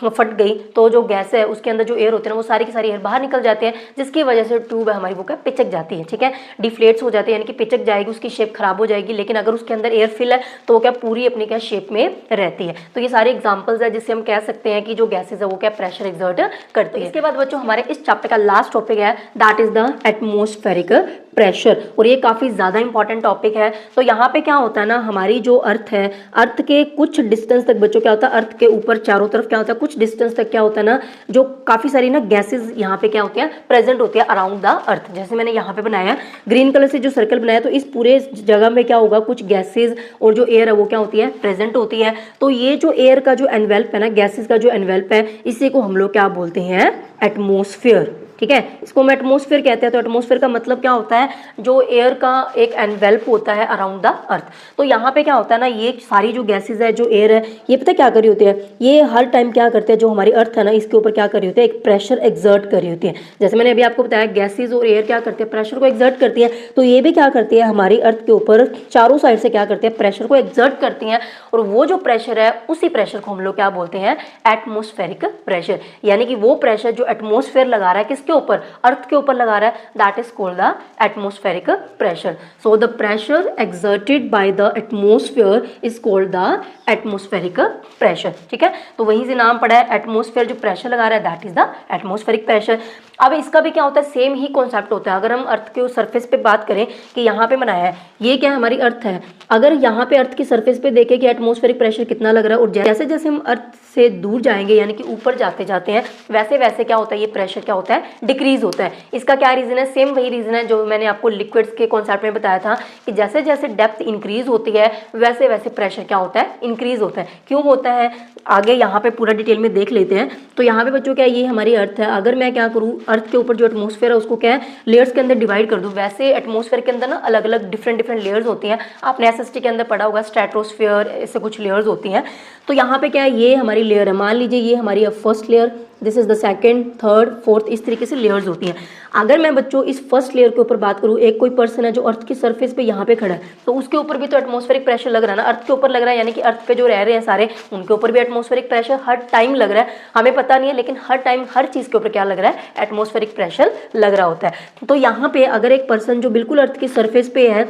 फट गई तो जो गैस है उसके अंदर जो एयर होते हैं वो सारी की सारी एयर बाहर निकल जाते हैं, जिसकी वजह से ट्यूब है हमारी वो क्या पिचक जाती है। ठीक है, डिफ्लेट्स हो जाती है यानी कि पिचक जाएगी, उसकी शेप खराब हो जाएगी। लेकिन अगर उसके अंदर एयर फिल है तो वो क्या पूरी अपनी क्या शेप में रहती है। तो ये सारे एग्जाम्पल्स है जिससे हम कह सकते हैं कि जो गैसेज है वो क्या प्रेशर एक्सर्ट करती है। इसके बाद बच्चों हमारे इस चैप्टर का लास्ट टॉपिक है, that is the atmospheric pressure, और ये काफी ज्यादा इंपॉर्टेंट टॉपिक है। तो यहाँ पे क्या होता है ना, हमारी जो अर्थ है, अर्थ के कुछ डिस्टेंस तक बच्चों क्या होता है, अर्थ के ऊपर चारों तरफ क्या होता है, कुछ डिस्टेंस तक क्या होता है ना, जो काफी सारी ना गैसेज यहाँ पे क्या होती है प्रेजेंट होती है अराउंड द अर्थ। जैसे मैंने यहाँ पे बनाया ग्रीन कलर से जो सर्कल बनाया, तो इस पूरे जगह में क्या होगा, कुछ गैसेज और जो एयर है वो क्या होती है प्रेजेंट होती है। तो ये जो एयर का जो एनवेल्प है ना, गैसेज का जो एनवेल्प है, इसी को हम लोग क्या बोलते हैं, एटमॉस्फेयर। ठीक है, इसको हम एटमॉस्फेयर कहते हैं। तो एटमॉस्फेयर का मतलब क्या होता है, जो एयर का एक एनवेल्प होता है अराउंड द अर्थ। तो यहाँ पे क्या होता है ना, ये सारी जो गैसेज है, जो एयर है, ये पता क्या कर रही होती है, ये हर टाइम क्या करते हैं, जो हमारी अर्थ है ना इसके ऊपर क्या कर रही होती है, एक प्रेशर एक्सर्ट कर रही होती है। जैसे मैंने अभी आपको बताया गैसेज और एयर क्या करते हैं, प्रेशर को एक्सर्ट करती है। तो ये भी क्या करती है, हमारी अर्थ के ऊपर चारों साइड से क्या करते हैं, प्रेशर को एक्सर्ट करती हैं। और वो जो प्रेशर है, उसी प्रेशर को हम लोग क्या बोलते हैं, एटमॉस्फेरिक प्रेशर। यानी कि वो प्रेशर जो एटमॉस्फेयर लगा रहा है किसके ऊपर, अर्थ के ऊपर लगा रहा है, that is called the atmospheric pressure. So the pressure exerted by the atmosphere is called the atmospheric pressure. ठीक है, तो वहीं से नाम पड़ा है, एटमॉस्फेयर जो प्रेशर लगा रहा है that is the atmospheric pressure. अब इसका भी क्या होता है, सेम ही कॉन्सेप्ट होता है। अगर हम अर्थ के सरफेस पे बात करें कि यहाँ पे बनाया है, ये क्या हमारी अर्थ है, अगर यहाँ पे अर्थ की सरफेस पे देखें कि एटमॉस्फेरिक प्रेशर कितना लग रहा है, और जैसे जैसे हम अर्थ से दूर जाएंगे यानी कि ऊपर जाते जाते हैं, वैसे वैसे क्या होता है, ये प्रेशर क्या होता है डिक्रीज होता है। इसका क्या रीज़न है? सेम वही रीज़न है जो मैंने आपको लिक्विड्स के कॉन्सेप्ट में बताया था कि जैसे जैसे डेप्थ इंक्रीज होती है वैसे वैसे प्रेशर क्या होता है? इंक्रीज होता है। क्यों होता है आगे यहाँ पे पूरा डिटेल में देख लेते हैं। तो यहाँ पे बच्चों क्या है, ये हमारी अर्थ है। अगर मैं क्या करूँ, अर्थ के ऊपर जो एटमॉस्फेयर है उसको क्या है लेयर्स के अंदर डिवाइड कर दूँ। वैसे एटमॉस्फेयर के अंदर ना अलग अलग डिफरेंट लेयर्स होती हैं। आपने एसएसटी के अंदर पढ़ा होगा स्ट्रेटोस्फेयर, ऐसे कुछ लेयर्स होती हैं। तो यहाँ पे क्या है, ये हमारी लेयर है। मान लीजिए ये हमारी first layer, this is the second, third, fourth, इस तरीके से लेयर्स होती हैं। अगर मैं बच्चों इस फर्स्ट लेयर के ऊपर बात करूँ, एक कोई पर्सन है जो अर्थ की सरफेस पे यहाँ पे खड़ा है, तो उसके ऊपर भी तो एटमॉस्फेरिक प्रेशर लग रहा है ना, अर्थ के ऊपर लग रहा है, यानी कि अर्थ पे जो रह रहे हैं सारे उनके ऊपर भी एटमॉस्फेरिक प्रेशर हर टाइम लग रहा है। हमें पता नहीं है लेकिन हर टाइम हर चीज़ के ऊपर क्या लग रहा है, एटमॉस्फेरिक प्रेशर लग रहा होता है। तो यहाँ पे अगर एक पर्सन जो बिल्कुल अर्थ की सरफेस पे है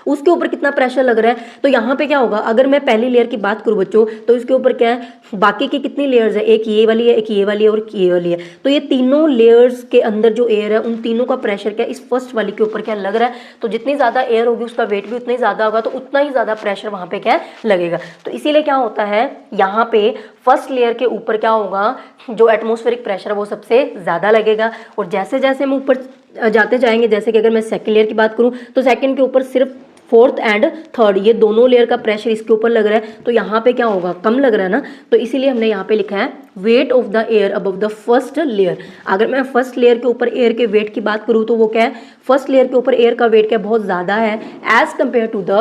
उसके ऊपर कितना प्रेशर लग रहा है, तो यहाँ पे क्या होगा, अगर मैं पहली लेयर की बात करूँ बच्चों, तो इसके ऊपर क्या है, बाकी की कितनी लेयर्स है, एक ये वाली है, एक ये वाली है और ये वाली है। तो ये तीनों लेयर्स के अंदर जो एयर है उन तीनों का प्रेशर क्या इस फर्स्ट वाली के ऊपर क्या लग रहा है। तो जितनी ज़्यादा एयर होगी उसका वेट भी उतना ही ज़्यादा होगा, तो उतना ही ज़्यादा प्रेशर वहाँ पे क्या लगेगा। तो इसीलिए क्या होता है, यहाँ पे फर्स्ट लेयर के ऊपर क्या होगा, जो एटमॉस्फेरिक प्रेशर है वो सबसे ज़्यादा लगेगा। और जैसे जैसे हम ऊपर जाते जाएंगे, जैसे कि अगर मैं सेकेंड लेयर की बात करूँ, तो सेकेंड के ऊपर सिर्फ फोर्थ एंड थर्ड ये दोनों लेयर का प्रेशर इसके ऊपर लग रहा है, तो यहाँ पे क्या होगा, कम लग रहा है ना। तो इसीलिए हमने यहाँ पे लिखा है wait of the air above the first layer. अगर मैं फर्स्ट लेयर के ऊपर एयर के वेट की बात करूँ तो वो क्या है, फर्स्ट लेयर के ऊपर एयर का वेट क्या बहुत ज़्यादा है as compare to the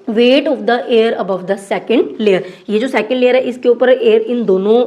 weight of the air above the second layer. ये जो सेकेंड लेयर है इसके ऊपर एयर, इन दोनों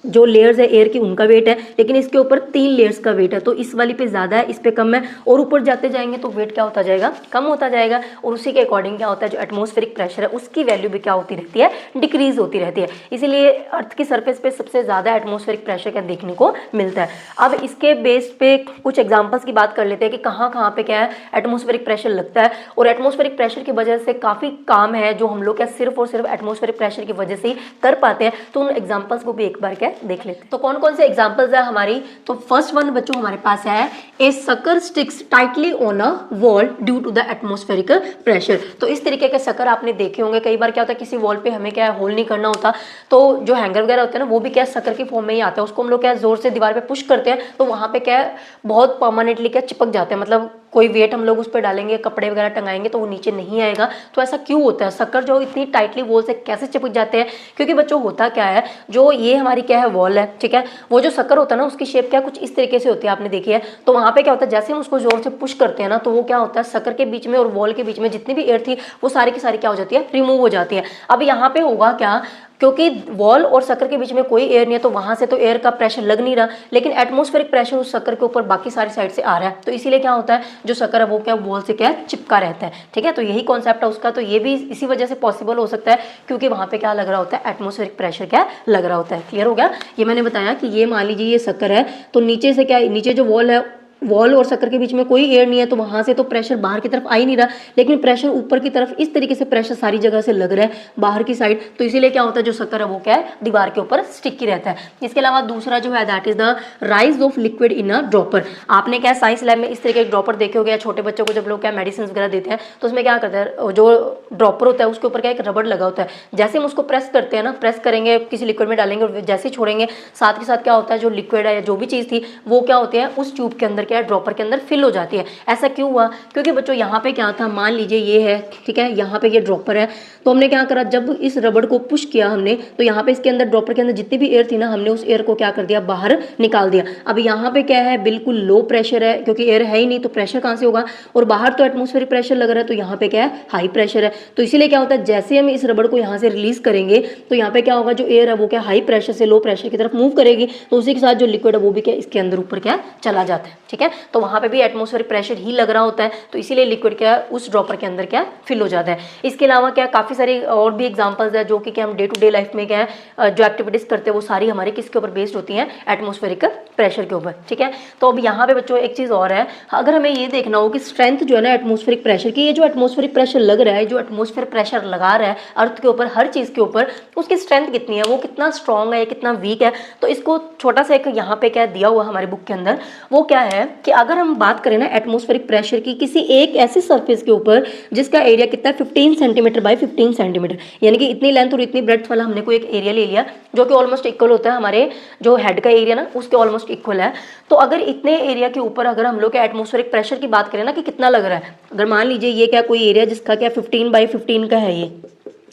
जो लेयर्स है एयर की उनका वेट है, लेकिन इसके ऊपर 3 लेयर्स का वेट है, तो इस वाली पे ज़्यादा है, इस पे कम है। और ऊपर जाते जाएंगे तो वेट क्या होता जाएगा, कम होता जाएगा। और उसी के अकॉर्डिंग क्या होता है, जो एटमॉस्फेरिक प्रेशर है उसकी वैल्यू भी क्या होती रहती है, डिक्रीज होती रहती है। इसीलिए अर्थ की सरफेस पे सबसे ज़्यादा एटमॉस्फेरिक प्रेशर क्या देखने को मिलता है। अब इसके बेस पे कुछ एग्जाम्पल्स की बात कर लेते हैं कि कहाँ कहाँ पे क्या है एटमॉस्फेरिक प्रेशर लगता है। और एटमॉस्फेरिक प्रेशर की वजह से काफ़ी काम है जो हम लोग क्या सिर्फ और सिर्फ एटमॉस्फेरिक प्रेशर की वजह से ही कर पाते हैं। तो उन एग्जाम्पल्स को भी एक बार क्या देख लेते हैं। तो कौन कौन से एग्जांपल्स है हमारी, तो फर्स्ट वन बच्चों हमारे पास है a sucker sticks tightly on a wall due to the atmospheric pressure. तो इस तरीके के सकर आपने देखे होंगे। कई बार क्या होता है किसी वॉल पे हमें क्या है होल नहीं करना होता, तो जो हैंगर वगैरह होते हैं ना वो भी क्या सकर के फॉर्म में ही आता है। उसको हम लोग क्या जोर से दीवार पे पुश करते हैं तो वहां पे क्या है बहुत परमानेंटली क्या चिपक जाते हैं, मतलब कोई वेट हम लोग उस पर डालेंगे, कपड़े वगैरह टंगाएंगे तो वो नीचे नहीं आएगा। तो ऐसा क्यों होता है, सकर जो इतनी टाइटली वॉल से कैसे चिपक जाते हैं, क्योंकि बच्चों होता क्या है, जो ये हमारी क्या है वॉल है, ठीक है, वो जो सकर होता है ना उसकी शेप क्या कुछ इस तरीके से होती है, आपने देखी है। तो वहां पे क्या होता है, जैसे हम उसको जोर से पुश करते हैं ना तो वो क्या होता है, सकर के बीच में और वॉल के बीच में जितनी भी एयर थी वो सारी की सारी क्या हो जाती है, रिमूव हो जाती है। अब यहाँ पे होगा क्या, क्योंकि वॉल और सकर के बीच में कोई एयर नहीं है तो वहां से तो एयर का प्रेशर लग नहीं रहा, लेकिन एटमॉस्फेरिक प्रेशर उस सकर के ऊपर बाकी सारी साइड से आ रहा है। तो इसीलिए क्या होता है, जो सकर है वो क्या वॉल से क्या चिपका रहता है, ठीक है। तो यही कॉन्सेप्ट है उसका। तो ये भी इसी वजह से पॉसिबल हो सकता है क्योंकि वहां पे क्या लग रहा होता है, एटमॉस्फेरिक प्रेशर क्या लग रहा होता है। क्लियर हो गया। ये मैंने बताया कि ये मान लीजिए ये सकर है, तो नीचे से क्या, नीचे जो वॉल है, वॉल और सकर के बीच में कोई एयर नहीं है तो वहां से तो प्रेशर बाहर की तरफ आ ही नहीं रहा, लेकिन प्रेशर ऊपर की तरफ इस तरीके से प्रेशर सारी जगह से लग रहा है बाहर की साइड। तो इसीलिए क्या होता है, जो सकर है वो क्या है दीवार के ऊपर स्टिक ही रहता है। इसके अलावा दूसरा जो है that is the rise of liquid in a dropper. आपने क्या साइंस लैब में इस तरीके के ड्रॉपर देखे हो गया, छोटे बच्चों को जब लोग क्या मेडिसिन वगैरह देते हैं तो उसमें क्या करते हैं, जो ड्रॉपर होता है उसके ऊपर क्या एक रबड़ लगा होता है, जैसे हम उसको प्रेस करते हैं ना, प्रेस करेंगे किसी लिक्विड में डालेंगे और जैसे ही छोड़ेंगे साथ के साथ क्या होता है, जो लिक्विड है या जो भी चीज़ थी वो क्या होती है उस ट्यूब के अंदर क्या है, ड्रॉपर के अंदर फिल हो जाती है। ऐसा क्यों हुआ, क्योंकि बच्चों यहाँ पे क्या था, मान लीजिए ये है, ठीक है, यहाँ पे ये ड्रॉपर है, तो हमने क्या करा, जब इस रबड़ को पुश किया हमने तो यहाँ पे इसके अंदर ड्रॉपर के अंदर जितनी भी एयर थी ना, हमने उस एयर को क्या कर दिया, बाहर निकाल दिया। अब यहाँ पे क्या है, बिल्कुल लो प्रेशर है क्योंकि एयर है ही नहीं, तो प्रेशर कहाँ से होगा, और बाहर तो एटमॉस्फेरिक प्रेशर लग रहा है, तो यहाँ पे क्या है हाई प्रेशर है। तो इसीलिए क्या होता है, जैसे हम इस रबड़ को यहाँ से रिलीज करेंगे तो यहाँ पे क्या होगा, जो एयर है वो क्या हाई प्रेशर से लो प्रेशर की तरफ मूव करेगी, तो उसी के साथ जो लिक्विड है वो भी क्या इसके अंदर ऊपर क्या चला जाता है, ठीक है। तो वहाँ पे भी एटमॉस्फेरिक प्रेशर ही लग रहा होता है, तो इसीलिए लिक्विड क्या उस ड्रॉपर के अंदर क्या फिल हो जाता है। इसके अलावा क्या काफ़ी सारी और भी एग्जांपल्स है जो कि क्या हम डे टू डे लाइफ में क्या है जो एक्टिविटीज करते हैं वो सारी हमारी किसके ऊपर बेस्ड होती हैं, एटमॉस्फेरिक प्रेशर के ऊपर, ठीक है। तो अब यहाँ पे बच्चों एक चीज़ और है, अगर हमें ये देखना हो कि स्ट्रेंथ जो है ना एटमॉस्फेरिक प्रेशर की, ये जो एटमॉस्फेरिक प्रेशर लग रहा है, जो एटमॉस्फेयर प्रेशर लगा रहा है अर्थ के ऊपर हर चीज़ के ऊपर, उसकी स्ट्रेंथ कितनी है, वो कितना स्ट्रॉन्ग है, कितना वीक है। तो इसको छोटा सा एक यहाँ पे क्या दिया हुआ हमारी बुक के अंदर, वो क्या है, कि अगर हम बात करें ना एटमॉस्फेरिक प्रेशर की किसी एक ऐसी सरफेस के ऊपर जिसका एरिया कितना है 15 सेंटीमीटर बाय 15 सेंटीमीटर, यानी कि इतनी लेंथ और इतनी ब्रेड्थ वाला हमने कोई एक एरिया ले लिया जो कि ऑलमोस्ट इक्वल होता है हमारे जो हेड का एरिया ना उसके ऑलमोस्ट इक्वल है। तो अगर इतने एरिया के ऊपर अगर हम लोग के एटमॉस्फेरिक प्रेशर की बात करें ना कि कितना लग रहा है, अगर मान लीजिए ये क्या कोई एरिया जिसका क्या 15 बाई 15 का है, ये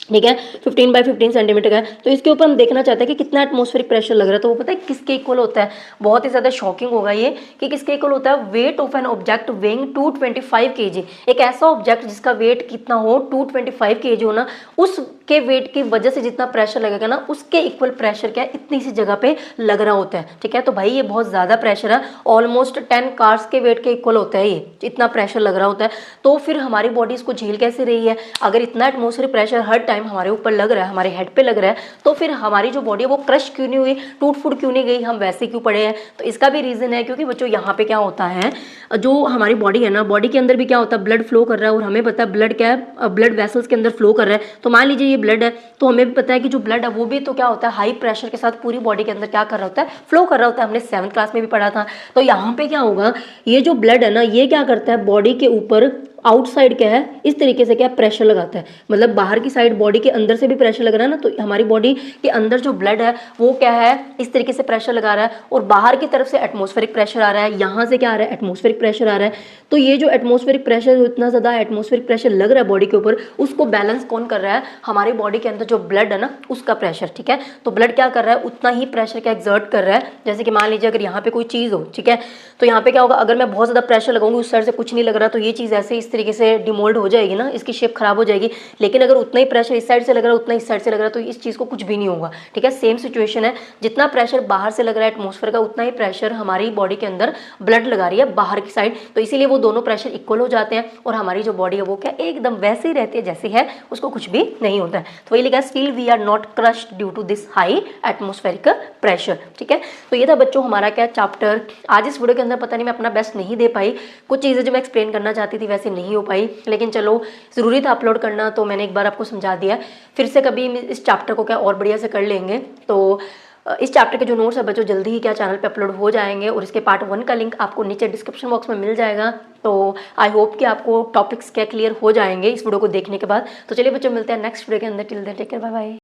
ठीक है 15 बाई 15 सेंटीमीटर का है, तो इसके ऊपर हम देखना चाहते हैं कि कितना एटमॉस्फेरिक प्रेशर लग रहा है। तो वो पता है किसके इक्वल होता है, बहुत ही ज़्यादा शॉकिंग होगा ये कि किसके इक्वल होता है, weight of an object weighing 225 kg। एक ऐसा ऑब्जेक्ट जिसका वेट कितना हो 225 kg हो ना, उसके वेट की वजह से जितना प्रेशर लगेगा ना उसके इक्वल प्रेशर क्या है इतनी सी जगह पे लग रहा होता है। ठीक है, तो भाई ये बहुत ज़्यादा प्रेशर है, ऑलमोस्ट 10 कार्स के वेट के इक्वल होता है, ये इतना प्रेशर लग रहा होता है। तो फिर हमारी बॉडी इसको झेल कैसे रही है, अगर इतना एटमॉस्फेरिक प्रेशर हर टाइम हमारे ऊपर लग रहा है, हमारे हेड पे लग रहा है, तो फिर हमारी जो बॉडी है वो क्रश क्यों नहीं हुई, टूट फूट क्यों नहीं गई, हम वैसे क्यों पड़े हैं। तो इसका भी रीजन है क्योंकि बच्चों यहाँ पे क्या होता है, जो हमारी बॉडी है ना, बॉडी के अंदर भी क्या होता है, ब्लड फ्लो कर रहा है और हमें पता है ब्लड क्या है, ब्लड वेसल्स के अंदर फ्लो कर रहा है। तो मान लीजिए ये ब्लड है, तो हमें भी पता है कि जो ब्लड है वो भी तो क्या होता है हाई प्रेशर के साथ पूरी बॉडी के अंदर क्या कर रहा होता है, फ्लो कर रहा होता है। हमने 7th क्लास में भी पढ़ा था। तो यहाँ पे क्या होगा, ये जो ब्लड है ना ये क्या करता है बॉडी के ऊपर आउटसाइड क्या है इस तरीके से क्या प्रेशर लगाता है, मतलब बाहर की साइड बॉडी के अंदर से भी प्रेशर लग रहा है ना, तो हमारी बॉडी के अंदर जो ब्लड है वो क्या है इस तरीके से प्रेशर लगा रहा है और बाहर की तरफ से एटमॉस्फेरिक प्रेशर आ रहा है, यहाँ से क्या आ रहा है एटमॉस्फेरिक प्रेशर आ रहा है। तो ये जो एटमॉस्फेरिक प्रेशर इतना ज़्यादा एटमॉस्फेरिक प्रेशर लग रहा है बॉडी के ऊपर, उसको बैलेंस कौन कर रहा है, हमारी बॉडी के अंदर जो ब्लड है ना उसका प्रेशर। ठीक है, तो ब्लड क्या कर रहा है उतना ही प्रेशर क्या एक्सर्ट कर रहा है। जैसे कि मान लीजिए अगर यहाँ पे कोई चीज़ हो, ठीक है, तो यहाँ पे क्या होगा, अगर मैं बहुत ज़्यादा प्रेशर लगाऊंगी उस साइड से कुछ नहीं लग रहा, तो ये चीज़ ऐसे इस तरीके से डिमोल्ड हो जाएगी ना, इसकी शेप खराब हो जाएगी। लेकिन अगर उतना ही प्रेशर इस साइड से लग रहा है उतना इस साइड से लग रहा है तो इस चीज़ को कुछ भी नहीं होगा। ठीक है, सेम सिचुएशन है, जितना प्रेशर बाहर से लग रहा है एटमॉस्फेयर का उतना ही प्रेशर हमारी बॉडी के अंदर ब्लड लगा रही है बाहर की साइड, तो इसीलिए वो दोनों प्रेशर इक्वल हो जाते हैं और हमारी जो बॉडी है वो क्या एकदम वैसे ही रहती है जैसी है, उसको कुछ भी नहीं होता है। तो वही लिखा still we are not crushed due to this high atmospheric pressure. ठीक है, तो ये था बच्चों हमारा क्या चैप्टर। आज इस वीडियो के अंदर पता नहीं मैं अपना बेस्ट नहीं दे पाई, कुछ चीज़ें जो मैं एक्सप्लेन करना चाहती थी वैसे नहीं हो पाई, लेकिन चलो ज़रूरी था अपलोड करना तो मैंने एक बार आपको समझा दिया। फिर से कभी इस चैप्टर को क्या और बढ़िया से कर लेंगे। तो इस चैप्टर के जो नोट्स है बच्चों जल्दी ही क्या चैनल पे अपलोड हो जाएंगे और इसके पार्ट 1 का लिंक आपको नीचे डिस्क्रिप्शन बॉक्स में मिल जाएगा। तो आई होप कि आपको टॉपिक्स क्या क्लियर हो जाएंगे इस वीडियो को देखने के बाद। तो चलिए बच्चों मिलते हैं नेक्स्ट वीडियो के अंदर, till then take care, bye bye.